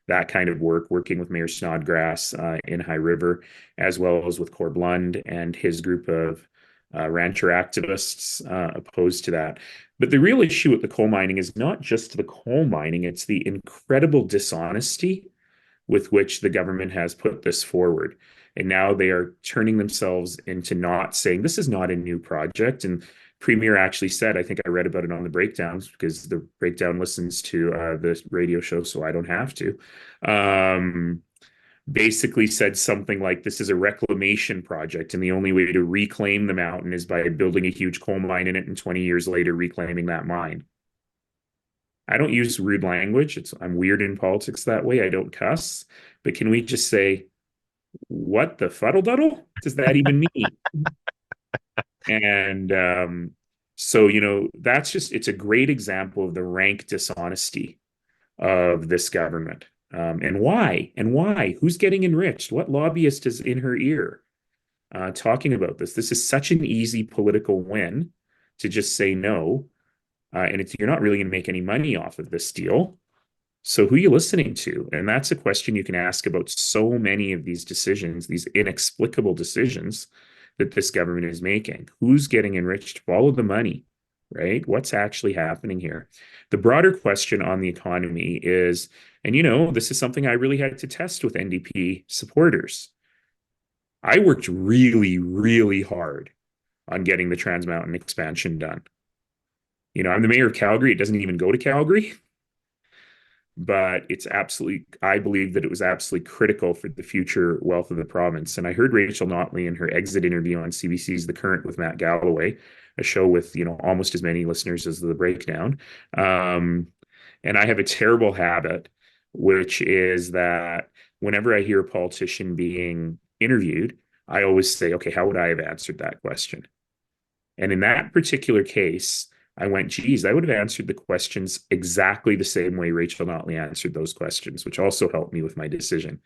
S2: that kind of work, working with Mayor Snodgrass in High River, as well as with Corb Lund and his group of rancher activists opposed to that. But the real issue with the coal mining is not just the coal mining, it's the incredible dishonesty with which the government has put this forward. And now they are turning themselves into not saying this is not a new project. And Premier actually said, I think I read about it on the breakdowns because the breakdown listens to the radio show, so I don't have to. Basically said something like this is a reclamation project, and the only way to reclaim the mountain is by building a huge coal mine in it, and 20 years later reclaiming that mine. I don't use rude language. I'm weird in politics that way. I don't cuss. But can we just say, what the fuddle duddle does that even mean? And so, it's a great example of the rank dishonesty of this government. And why? And why? Who's getting enriched? What lobbyist is in her ear? talking about this. This is such an easy political win to just say no, and you're not really going to make any money off of this deal. So who are you listening to? And that's a question you can ask about so many of these decisions, these inexplicable decisions that this government is making. Who's getting enriched? Follow the money, right? What's actually happening here? The broader question on the economy is, and this is something I really had to test with NDP supporters. I worked really, really hard on getting the Trans Mountain expansion done. I'm the mayor of Calgary. It doesn't even go to Calgary, but I believe that it was absolutely critical for the future wealth of the province. And I heard Rachel Notley in her exit interview on CBC's The Current with Matt Galloway, a show with, almost as many listeners as The Breakdown. And I have a terrible habit, which is that whenever I hear a politician being interviewed, I always say, okay, how would I have answered that question? And in that particular case, I went, geez, I would have answered the questions exactly the same way Rachel Notley answered those questions, which also helped me with my decision.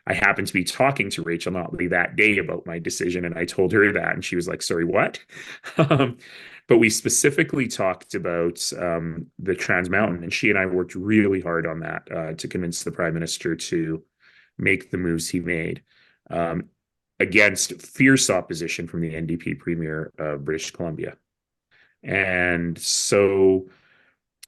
S2: I happened to be talking to Rachel Notley that day about my decision, and I told her that, and she was like, sorry, what? But we specifically talked about the Trans Mountain, and she and I worked really hard on that to convince the Prime Minister to make the moves he made. Against fierce opposition from the NDP Premier of British Columbia. And so,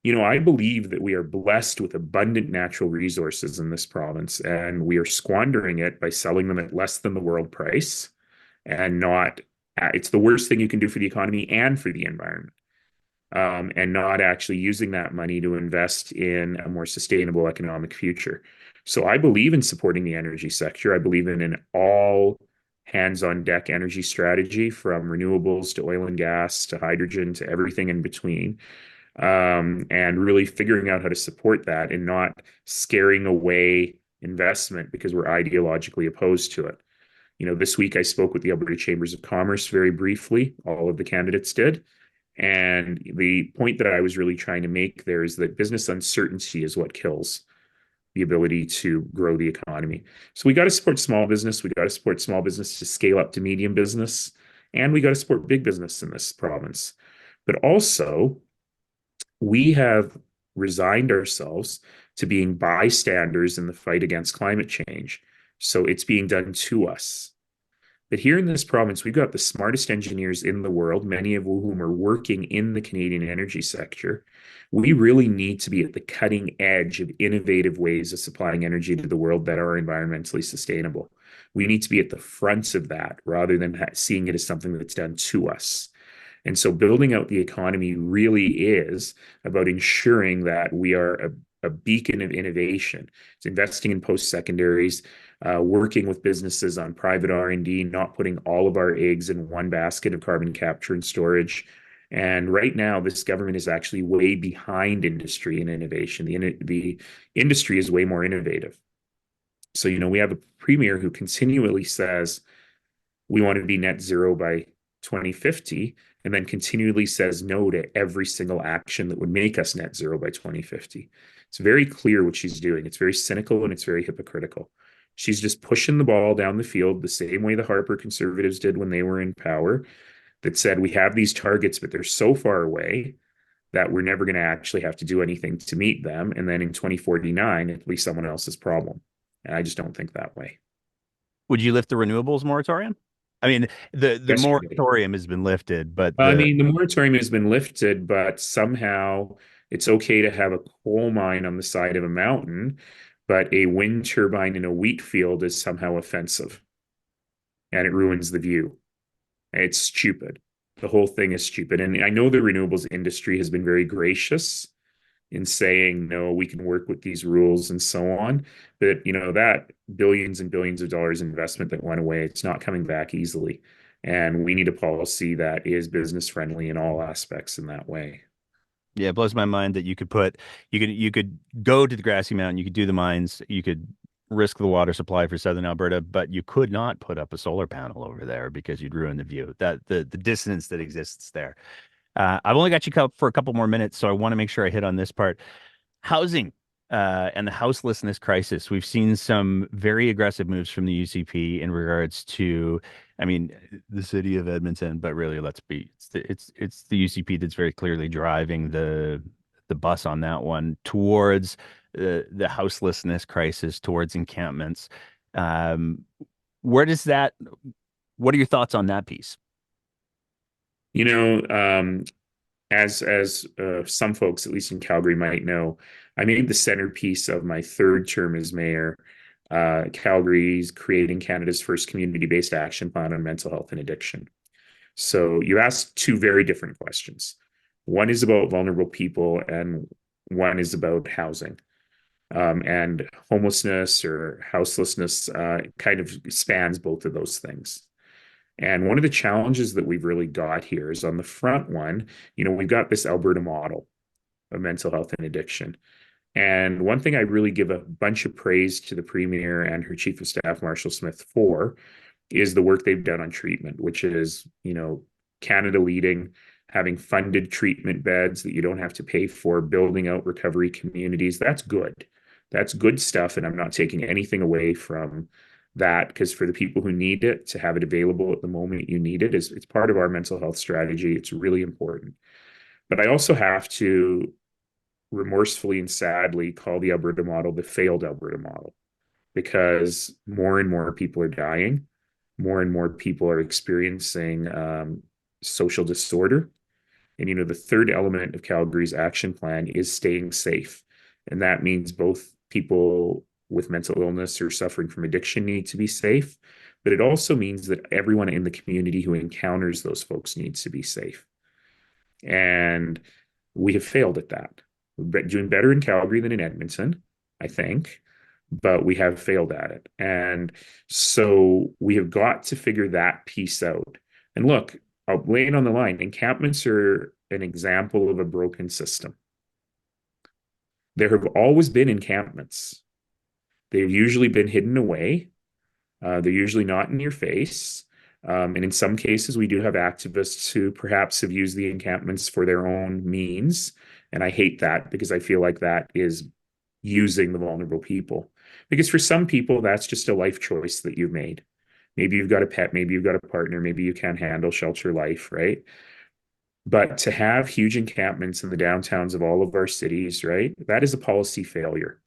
S2: I believe that we are blessed with abundant natural resources in this province, and we are squandering it by selling them at less than the world price and not, it's the worst thing you can do for the economy and for the environment. And not actually using that money to invest in a more sustainable economic future. So I believe in supporting the energy sector. I believe in an all hands on deck energy strategy, from renewables to oil and gas to hydrogen to everything in between. And really figuring out how to support that and not scaring away investment because we're ideologically opposed to it. This week I spoke with the Alberta Chambers of Commerce very briefly. All of the candidates did. And the point that I was really trying to make there is that business uncertainty is what kills the ability to grow the economy. So we got to support small business. We got to support small business to scale up to medium business. And we got to support big business in this province. But also, we have resigned ourselves to being bystanders in the fight against climate change. So it's being done to us. But here in this province, we've got the smartest engineers in the world, many of whom are working in the Canadian energy sector. We really need to be at the cutting edge of innovative ways of supplying energy to the world that are environmentally sustainable. We need to be at the front of that rather than seeing it as something that's done to us. And so building out the economy really is about ensuring that we are a beacon of innovation. It's investing in post-secondaries, working with businesses on private R&D, not putting all of our eggs in one basket of carbon capture and storage. And right now, this government is actually way behind industry and innovation. The industry is way more innovative. So, we have a premier who continually says, we want to be net zero by 2050, and then continually says no to every single action that would make us net zero by 2050. It's very clear what she's doing. It's very cynical and it's very hypocritical. She's just pushing the ball down the field the same way the Harper Conservatives did when they were in power, that said, we have these targets, but they're so far away that we're never going to actually have to do anything to meet them. And then in 2049, it'll be someone else's problem. And I just don't think that way.
S1: Would you lift the renewables moratorium? I mean, the
S2: Yesterday.
S1: moratorium has been lifted, but
S2: The moratorium has been lifted, but somehow it's okay to have a coal mine on the side of a mountain, but a wind turbine in a wheat field is somehow offensive, and it ruins the view. It's stupid. The whole thing is stupid. And I know the renewables industry has been very gracious in saying, no, we can work with these rules and so on. But, that billions and billions of dollars investment that went away, it's not coming back easily. And we need a policy that is business friendly in all aspects in that way.
S1: yeah, it blows my mind that you could go to the Grassy Mountain, you could do the mines, you could risk the water supply for southern Alberta, but you could not put up a solar panel over there because you'd ruin the view. That the dissonance that exists there. I've only got you for a couple more minutes, so I want to make sure I hit on this part. Housing. and the houselessness crisis. We've seen some very aggressive moves from the UCP in regards to, I mean, the city of Edmonton, but really, let's be, it's the UCP that's very clearly driving the bus on that one towards the houselessness crisis, towards encampments. Um, where does that? What are your thoughts on that piece?
S2: You know, as some folks, at least in Calgary, might know, I made the centerpiece of my third term as mayor, Calgary's creating Canada's first community-based action plan on mental health and addiction. So you asked two very different questions. One is about vulnerable people, and one is about housing. And homelessness or houselessness kind of spans both of those things. And one of the challenges that we've really got here is on the front one, we've got this Alberta model of mental health and addiction. And one thing I really give a bunch of praise to the Premier and her Chief of Staff, Marshall Smith, for is the work they've done on treatment, which is, Canada leading, having funded treatment beds that you don't have to pay for, building out recovery communities. That's good. That's good stuff. And I'm not taking anything away from that, because for the people who need it, to have it available at the moment you need it it's part of our mental health strategy. It's really important. But I also have to remorsefully and sadly call the Alberta model the failed Alberta model, because more and more people are dying, more and more people are experiencing social disorder. And, the third element of Calgary's action plan is staying safe. And that means both people with mental illness or suffering from addiction need to be safe, but it also means that everyone in the community who encounters those folks needs to be safe. And we have failed at that. We're doing better in Calgary than in Edmonton, I think, but we have failed at it. And so we have got to figure that piece out. And look, I'll lay it on the line. Encampments are an example of a broken system. There have always been encampments. They've usually been hidden away. They're usually not in your face. And in some cases, we do have activists who perhaps have used the encampments for their own means. And I hate that, because I feel like that is using the vulnerable people. Because for some people, that's just a life choice that you've made. Maybe you've got a pet, maybe you've got a partner, maybe you can't handle shelter life, right? But to have huge encampments in the downtowns of all of our cities, right? That is a policy failure.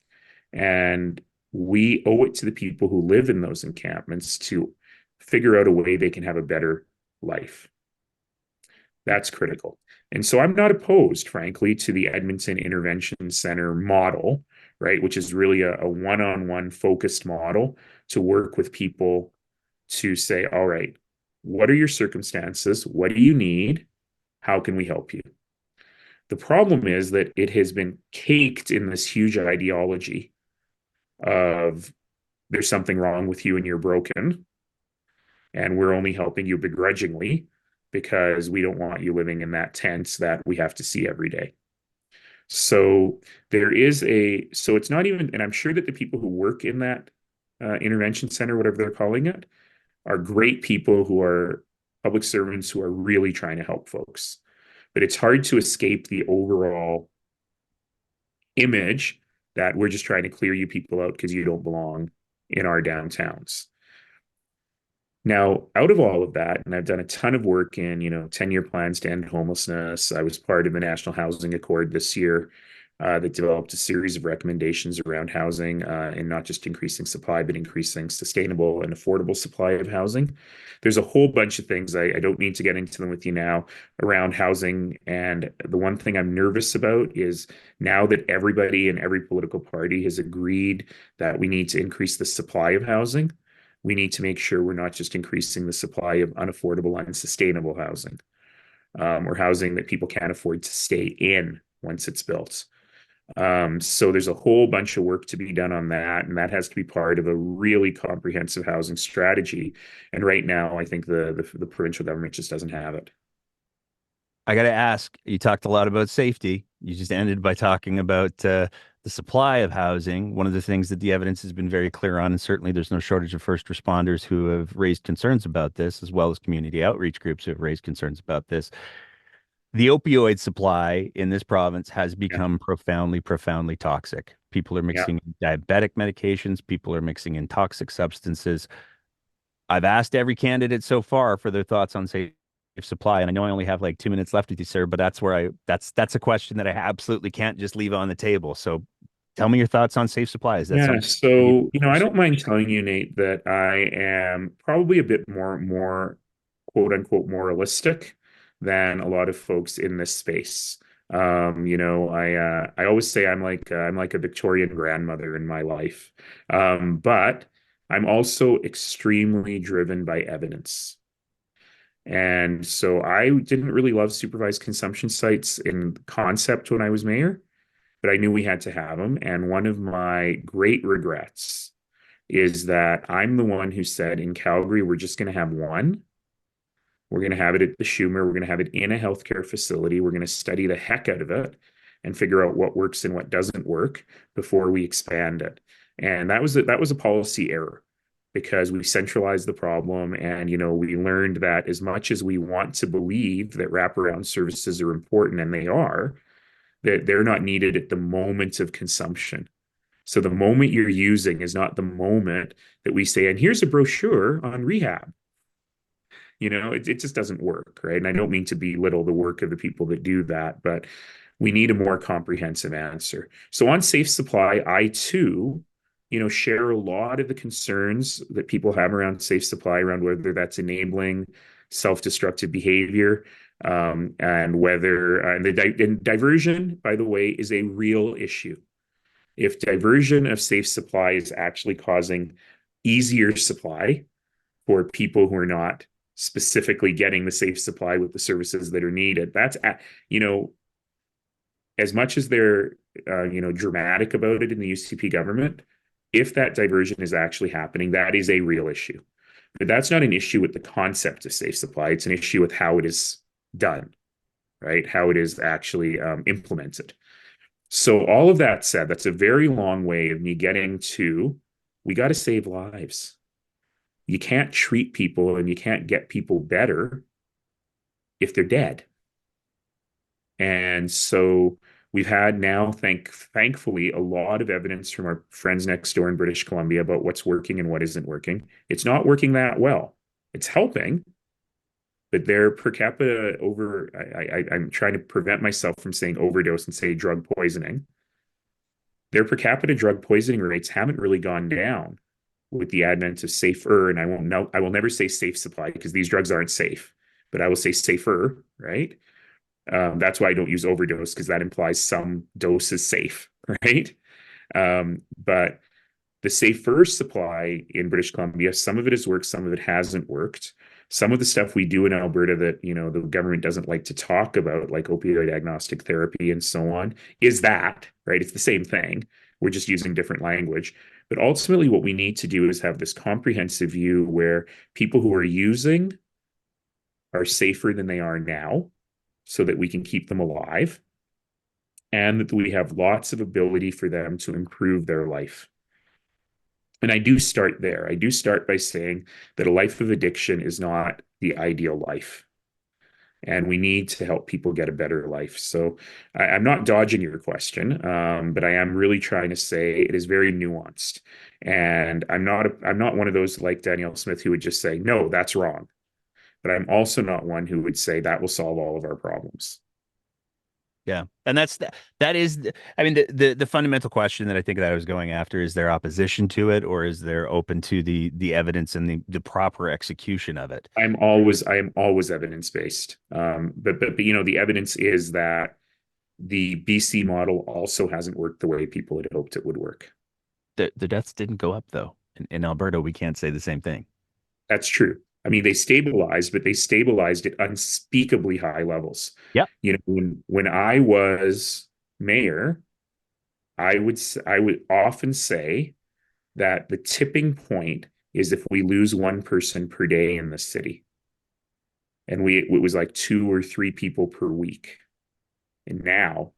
S2: And we owe it to the people who live in those encampments to figure out a way they can have a better life. That's critical. And so I'm not opposed, frankly, to the Edmonton Intervention Center model, right? Which is really a one-on-one focused model to work with people to say, all right, what are your circumstances? What do you need? How can we help you? The problem is that it has been caked in this huge ideology of there's something wrong with you and you're broken, and we're only helping you begrudgingly because we don't want you living in that tent that we have to see every day. So so it's not even, and I'm sure that the people who work in that intervention center, whatever they're calling it, are great people who are public servants who are really trying to help folks. But it's hard to escape the overall image that we're just trying to clear you people out because you don't belong in our downtowns. Now, out of all of that, and I've done a ton of work in, 10-year plans to end homelessness. I was part of the National Housing Accord this year that developed a series of recommendations around housing and not just increasing supply, but increasing sustainable and affordable supply of housing. There's a whole bunch of things. I don't need to get into them with you now around housing. And the one thing I'm nervous about is, now that everybody in every political party has agreed that we need to increase the supply of housing, we need to make sure we're not just increasing the supply of unaffordable, unsustainable housing, or housing that people can't afford to stay in once it's built. So there's a whole bunch of work to be done on that, and that has to be part of a really comprehensive housing strategy. And right now, I think the provincial government just doesn't have it.
S1: I got to ask, you talked a lot about safety. You just ended by talking about the supply of housing. One of the things that the evidence has been very clear on, and certainly there's no shortage of first responders who have raised concerns about this, as well as community outreach groups who have raised concerns about this. the opioid supply in this province has become profoundly, profoundly toxic. People are
S2: Yeah.
S1: mixing in diabetic medications. People are mixing in toxic substances. I've asked every candidate so far for their thoughts on safe supply, and I know I only have like 2 minutes left with you, sir. But that's a question that I absolutely can't just leave on the table. So, tell me your thoughts on safe supply. Is that
S2: Yeah.
S1: something that you
S2: So, I
S1: pursue?
S2: don't mind telling you, Nate, that I am probably a bit more quote unquote moralistic than a lot of folks in this space. I always say I'm like a Victorian grandmother in my life. But I'm also extremely driven by evidence. And so I didn't really love supervised consumption sites in concept when I was mayor, but I knew we had to have them. And one of my great regrets is that I'm the one who said in Calgary, we're just going to have one. We're going to have it at the Schumer. We're going to have it in a healthcare facility. We're going to study the heck out of it and figure out what works and what doesn't work before we expand it. And that was a policy error because we centralized the problem, and we learned that as much as we want to believe that wraparound services are important, and they are, that they're not needed at the moment of consumption. So the moment you're using is not the moment that we say, and here's a brochure on rehab. It just doesn't work, right? And I don't mean to belittle the work of the people that do that, but we need a more comprehensive answer. So on safe supply, I too, share a lot of the concerns that people have around safe supply, around whether that's enabling self-destructive behavior, and whether and diversion, by the way, is a real issue. If diversion of safe supply is actually causing easier supply for people who are not specifically getting the safe supply with the services that are needed. That's, you know, as much as they're, dramatic about it in the UCP government, if that diversion is actually happening, that is a real issue. But that's not an issue with the concept of safe supply. It's an issue with how it is done, right? How it is actually implemented. So all of that said, that's a very long way of me getting to, we got to save lives. You can't treat people and you can't get people better if they're dead. And so we've had now, thankfully, a lot of evidence from our friends next door in British Columbia about what's working and what isn't working. It's not working that well. It's helping, but their per capita I'm trying to prevent myself from saying overdose and say drug poisoning. Their per capita drug poisoning rates haven't really gone down with the advent of safer, and I will never say safe supply because these drugs aren't safe, but I will say safer, right? That's why I don't use overdose because that implies some dose is safe, right? But the safer supply in British Columbia, some of it has worked, some of it hasn't worked. Some of the stuff we do in Alberta that, the government doesn't like to talk about, like opioid agnostic therapy and so on, is that, right? It's the same thing. We're just using different language. But ultimately, what we need to do is have this comprehensive view where people who are using are safer than they are now so that we can keep them alive and that we have lots of ability for them to improve their life. And I do start there. I do start by saying that a life of addiction is not the ideal life. And we need to help people get a better life. So I'm not dodging your question, but I am really trying to say it is very nuanced. And I'm not one of those like Danielle Smith who would just say, no, that's wrong. But I'm also not one who would say that will solve all of our problems.
S1: Yeah. And that is, I mean, the fundamental question that I think that I was going after is there opposition to it, or is there open to the evidence and the proper execution of it?
S2: I am always evidence based. But the evidence is that the BC model also hasn't worked the way people had hoped it would work.
S1: The deaths didn't go up though. In Alberta, we can't say the same thing.
S2: That's true. I mean, they stabilized, but they stabilized at unspeakably high levels.
S1: Yep.
S2: When I was mayor, I would often say that the tipping point is if we lose one person per day in the city. And it was like 2 or 3 people per week. And now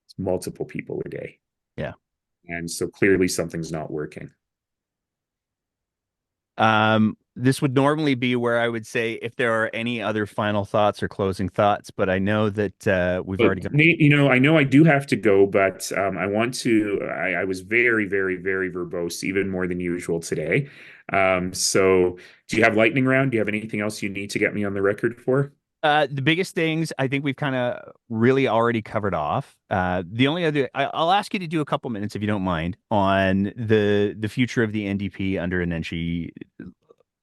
S2: it's multiple people a day.
S1: Yeah.
S2: And so clearly something's not working.
S1: this would normally be where I would say if there are any other final thoughts or closing thoughts, but I know that we've
S2: But
S1: already gone.
S2: Nate, I know I do have to go, but I want to. I was very, very, very verbose, even more than usual today. So, do you have lightning round? Do you have anything else you need to get me on the record for?
S1: The biggest things I think we've kind of really already covered off. The only other I'll ask you to do a couple minutes if you don't mind on the future of the NDP under an Nenshi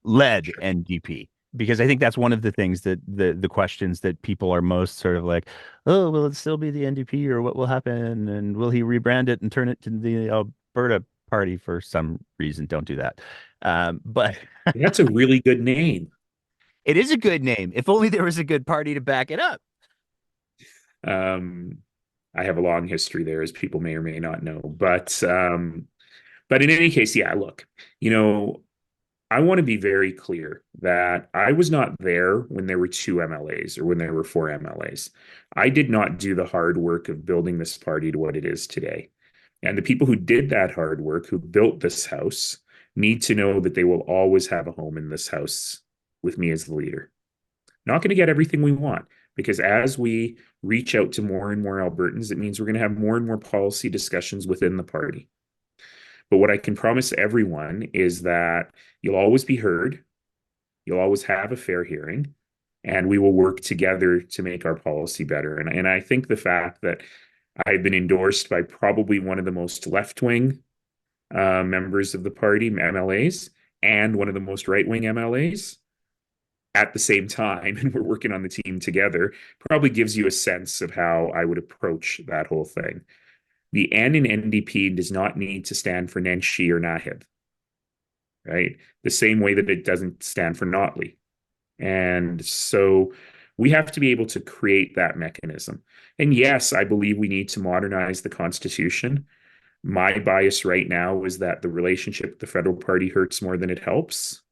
S1: led
S2: Sure.
S1: NDP, because I think that's one of the things that the questions that people are most sort of like, oh, will it still be the NDP or what will happen, and will he rebrand it and turn it to the Alberta Party for some reason? Don't do that. But
S2: That's a really good name.
S1: it is a good name. If only there was a good party to back it up.
S2: Um, I have a long history there, as people may or may not know. But in any case, yeah. Look, you know, I want to be very clear that I was not there when there were two MLAs or when there were four MLAs. I did not do the hard work of building this party to what it is today. And the people who did that hard work, who built this house, need to know that they will always have a home in this house with me as the leader. Not going to get everything we want, because as we reach out to more and more Albertans, it means we're going to have more and more policy discussions within the party. But what I can promise everyone is that you'll always be heard, you'll always have a fair hearing, and we will work together to make our policy better. And I think the fact that I've been endorsed by probably one of the most left-wing members of the party, MLAs, and one of the most right-wing MLAs at the same time, and we're working on the team together, probably gives you a sense of how I would approach that whole thing. The N in NDP does not need to stand for Nenshi or Naheed, right? The same way that it doesn't stand for Notley. And so we have to be able to create that mechanism. And yes, I believe we need to modernize the Constitution. My bias right now is that the relationship with the federal party hurts more than it helps.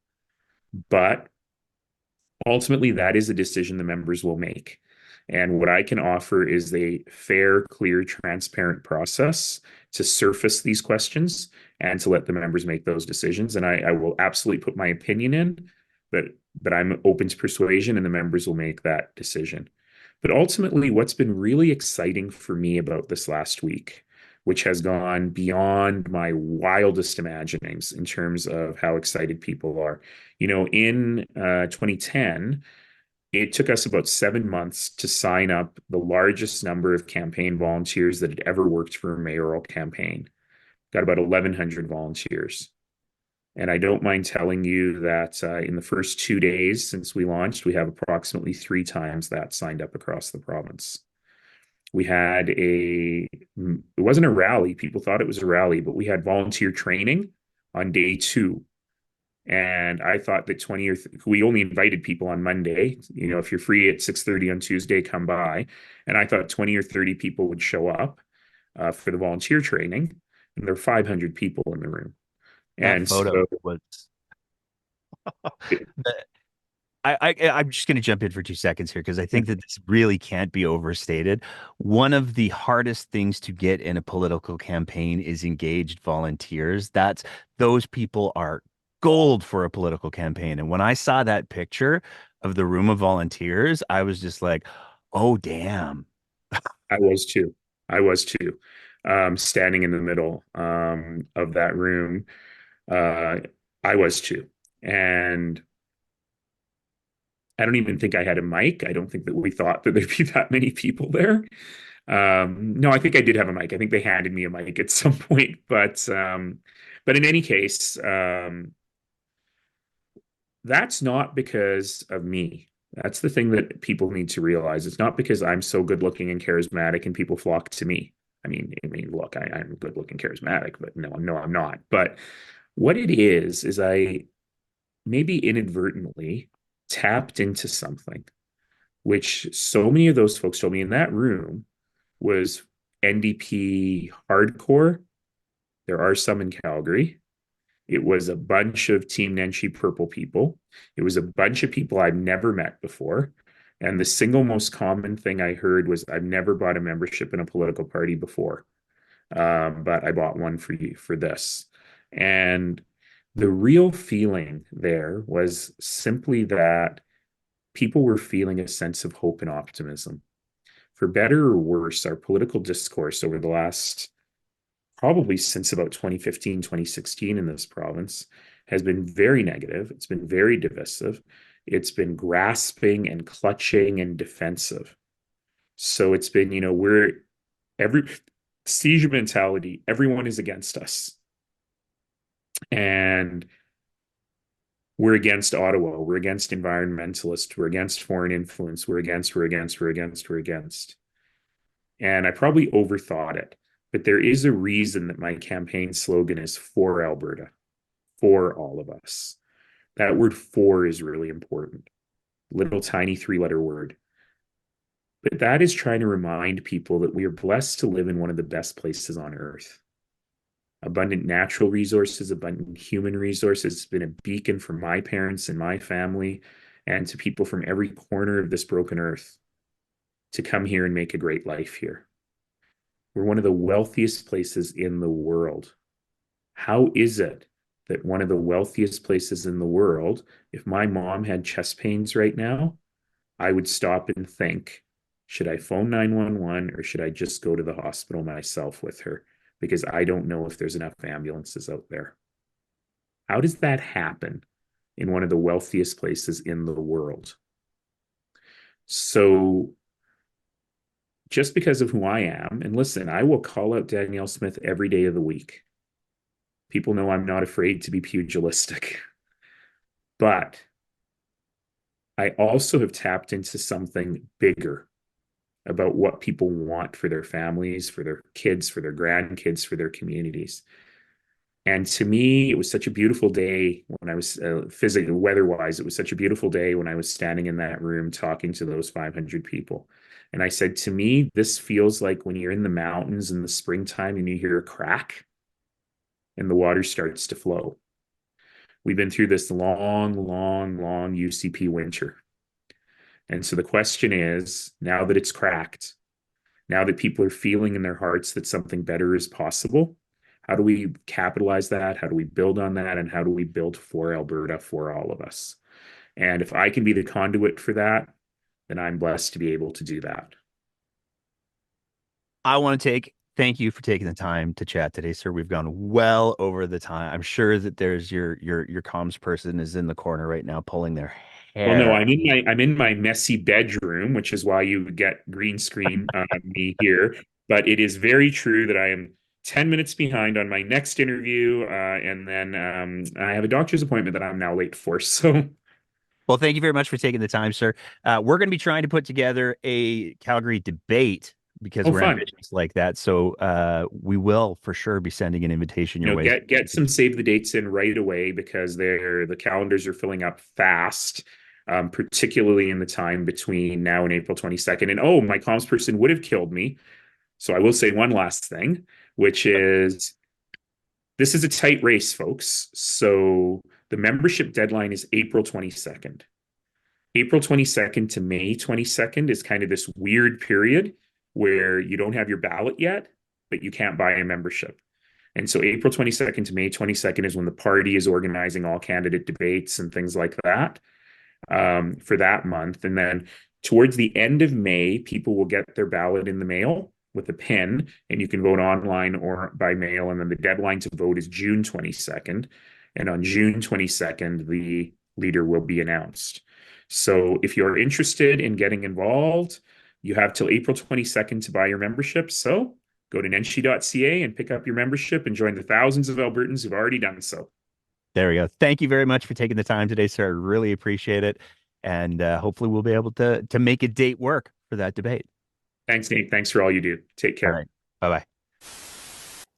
S2: But ultimately, that is a decision the members will make. And what I can offer is a fair, clear, transparent process to surface these questions and to let the members make those decisions. And I will absolutely put my opinion in, but I'm open to persuasion, and the members will make that decision. But ultimately, what's been really exciting for me about this last week, which has gone beyond my wildest imaginings in terms of how excited people are. In 2010, it took us about 7 months to sign up the largest number of campaign volunteers that had ever worked for a mayoral campaign. Got about 1,100 volunteers. And I don't mind telling you that in the first 2 days since we launched, we have approximately 3 times that signed up across the province. We had it wasn't a rally. People thought it was a rally, but we had volunteer training on day 2. And I thought that we only invited people on Monday. If you're free at 6:30 on Tuesday, come by. And I thought 20 or 30 people would show up for the volunteer training. And there were 500 people in the room.
S1: That
S2: And
S1: photo
S2: so
S1: was.
S2: it,
S1: I'm just going to jump in for 2 seconds here because I think that this really can't be overstated. One of the hardest things to get in a political campaign is engaged volunteers. Those people are gold for a political campaign. And when I saw that picture of the room of volunteers, I was just like, oh, damn.
S2: I was too. I was too. Standing in the middle of that room, uh, I was too. And I don't even think I had a mic. I don't think that we thought that there'd be that many people there. No, I think I did have a mic. I think they handed me a mic at some point, but in any case, that's not because of me. That's the thing that people need to realize. It's not because I'm so good looking and charismatic and people flock to me. I mean, look, I'm good looking, charismatic, but no, I'm not. But what it is I maybe inadvertently tapped into something, which so many of those folks told me in that room was NDP hardcore. There are some in Calgary. It was a bunch of Team Nenshi Purple people. It was a bunch of people I've never met before. And the single most common thing I heard was, I've never bought a membership in a political party before, but I bought one for you for this. And The real feeling there was simply that people were feeling a sense of hope and optimism. For better or worse, our political discourse over the last probably since about 2015, 2016 in this province has been very negative. It's been very divisive. It's been grasping and clutching and defensive. So it's been, we're every seizure mentality, everyone is against us. And we're against Ottawa, we're against environmentalists, we're against foreign influence, we're against. And I probably overthought it, but there is a reason that my campaign slogan is for Alberta, for all of us. That word for is really important. Little tiny 3-letter word. But that is trying to remind people that we are blessed to live in one of the best places on earth. Abundant natural resources, abundant human resources. It's been a beacon for my parents and my family and to people from every corner of this broken earth to come here and make a great life here. We're one of the wealthiest places in the world. How is it that one of the wealthiest places in the world, if my mom had chest pains right now, I would stop and think, should I phone 911 or should I just go to the hospital myself with her? Because I don't know if there's enough ambulances out there. How does that happen in one of the wealthiest places in the world? So just because of who I am, and listen, I will call out Danielle Smith every day of the week. People know I'm not afraid to be pugilistic. But I also have tapped into something bigger about what people want for their families, for their kids, for their grandkids, for their communities. And to me, it was such a beautiful day when I was physically, weather-wise, it was such a beautiful day when I was standing in that room talking to those 500 people. And I said, to me, this feels like when you're in the mountains in the springtime and you hear a crack and the water starts to flow. We've been through this long UCP winter. And so the question is, now that it's cracked, now that people are feeling in their hearts that something better is possible, how do we capitalize that? How do we build on that? And how do we build for Alberta for all of us? And if I can be the conduit for that, then I'm blessed to be able to do that.
S1: I want to thank you for taking the time to chat today, sir. We've gone well over the time. I'm sure that there's your comms person is in the corner right now pulling their
S2: Well, no,
S1: hair.
S2: I'm in my messy bedroom, which is why you get green screen me here. But it is very true that I am 10 minutes behind on my next interview, and then I have a doctor's appointment that I'm now late for. So,
S1: Well, thank you very much for taking the time, sir. We're going to be trying to put together a Calgary debate because
S2: oh,
S1: we're
S2: fun.
S1: ambitious like that. So we will for sure be sending an invitation your way.
S2: Get some save the dates in right away because the calendars are filling up fast. Particularly in the time between now and April 22nd. And oh, my comms person would have killed me. So I will say one last thing, which is this is a tight race, folks. So the membership deadline is April 22nd. April 22nd to May 22nd is kind of this weird period where you don't have your ballot yet, but you can't buy a membership. And so April 22nd to May 22nd is when the party is organizing all candidate debates and things like that for that month. And then towards the end of May, people will get their ballot in the mail with a pin, and you can vote online or by mail. And then the deadline to vote is June 22nd. And on June 22nd, the leader will be announced. So if you're interested in getting involved, you have till April 22nd to buy your membership. So go to nenshi.ca and pick up your membership and join the thousands of Albertans who've already done so.
S1: There we go. Thank you very much for taking the time today, sir. I really appreciate it. And hopefully we'll be able to make a date work for that debate.
S2: Thanks, Nate. Thanks for all you do. Take
S1: All
S2: care.
S1: right. Bye-bye.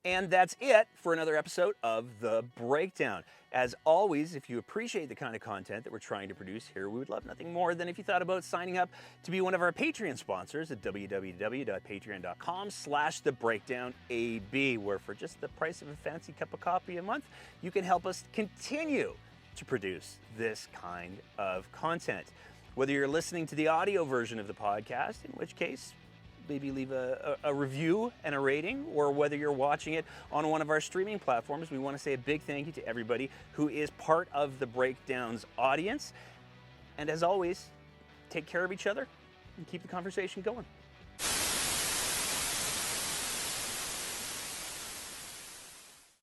S1: And that's it for another episode of The Breakdown. As always, if you appreciate the kind of content that we're trying to produce here, we would love nothing more than if you thought about signing up to be one of our Patreon sponsors at www.patreon.com/thebreakdownab, where for just the price of a fancy cup of coffee a month, you can help us continue to produce this kind of content. Whether you're listening to the audio version of the podcast, in which case maybe leave a review and a rating, or whether you're watching it on one of our streaming platforms. We want to say a big thank you to everybody who is part of the Breakdowns audience. And as always, take care of each other and keep the conversation going.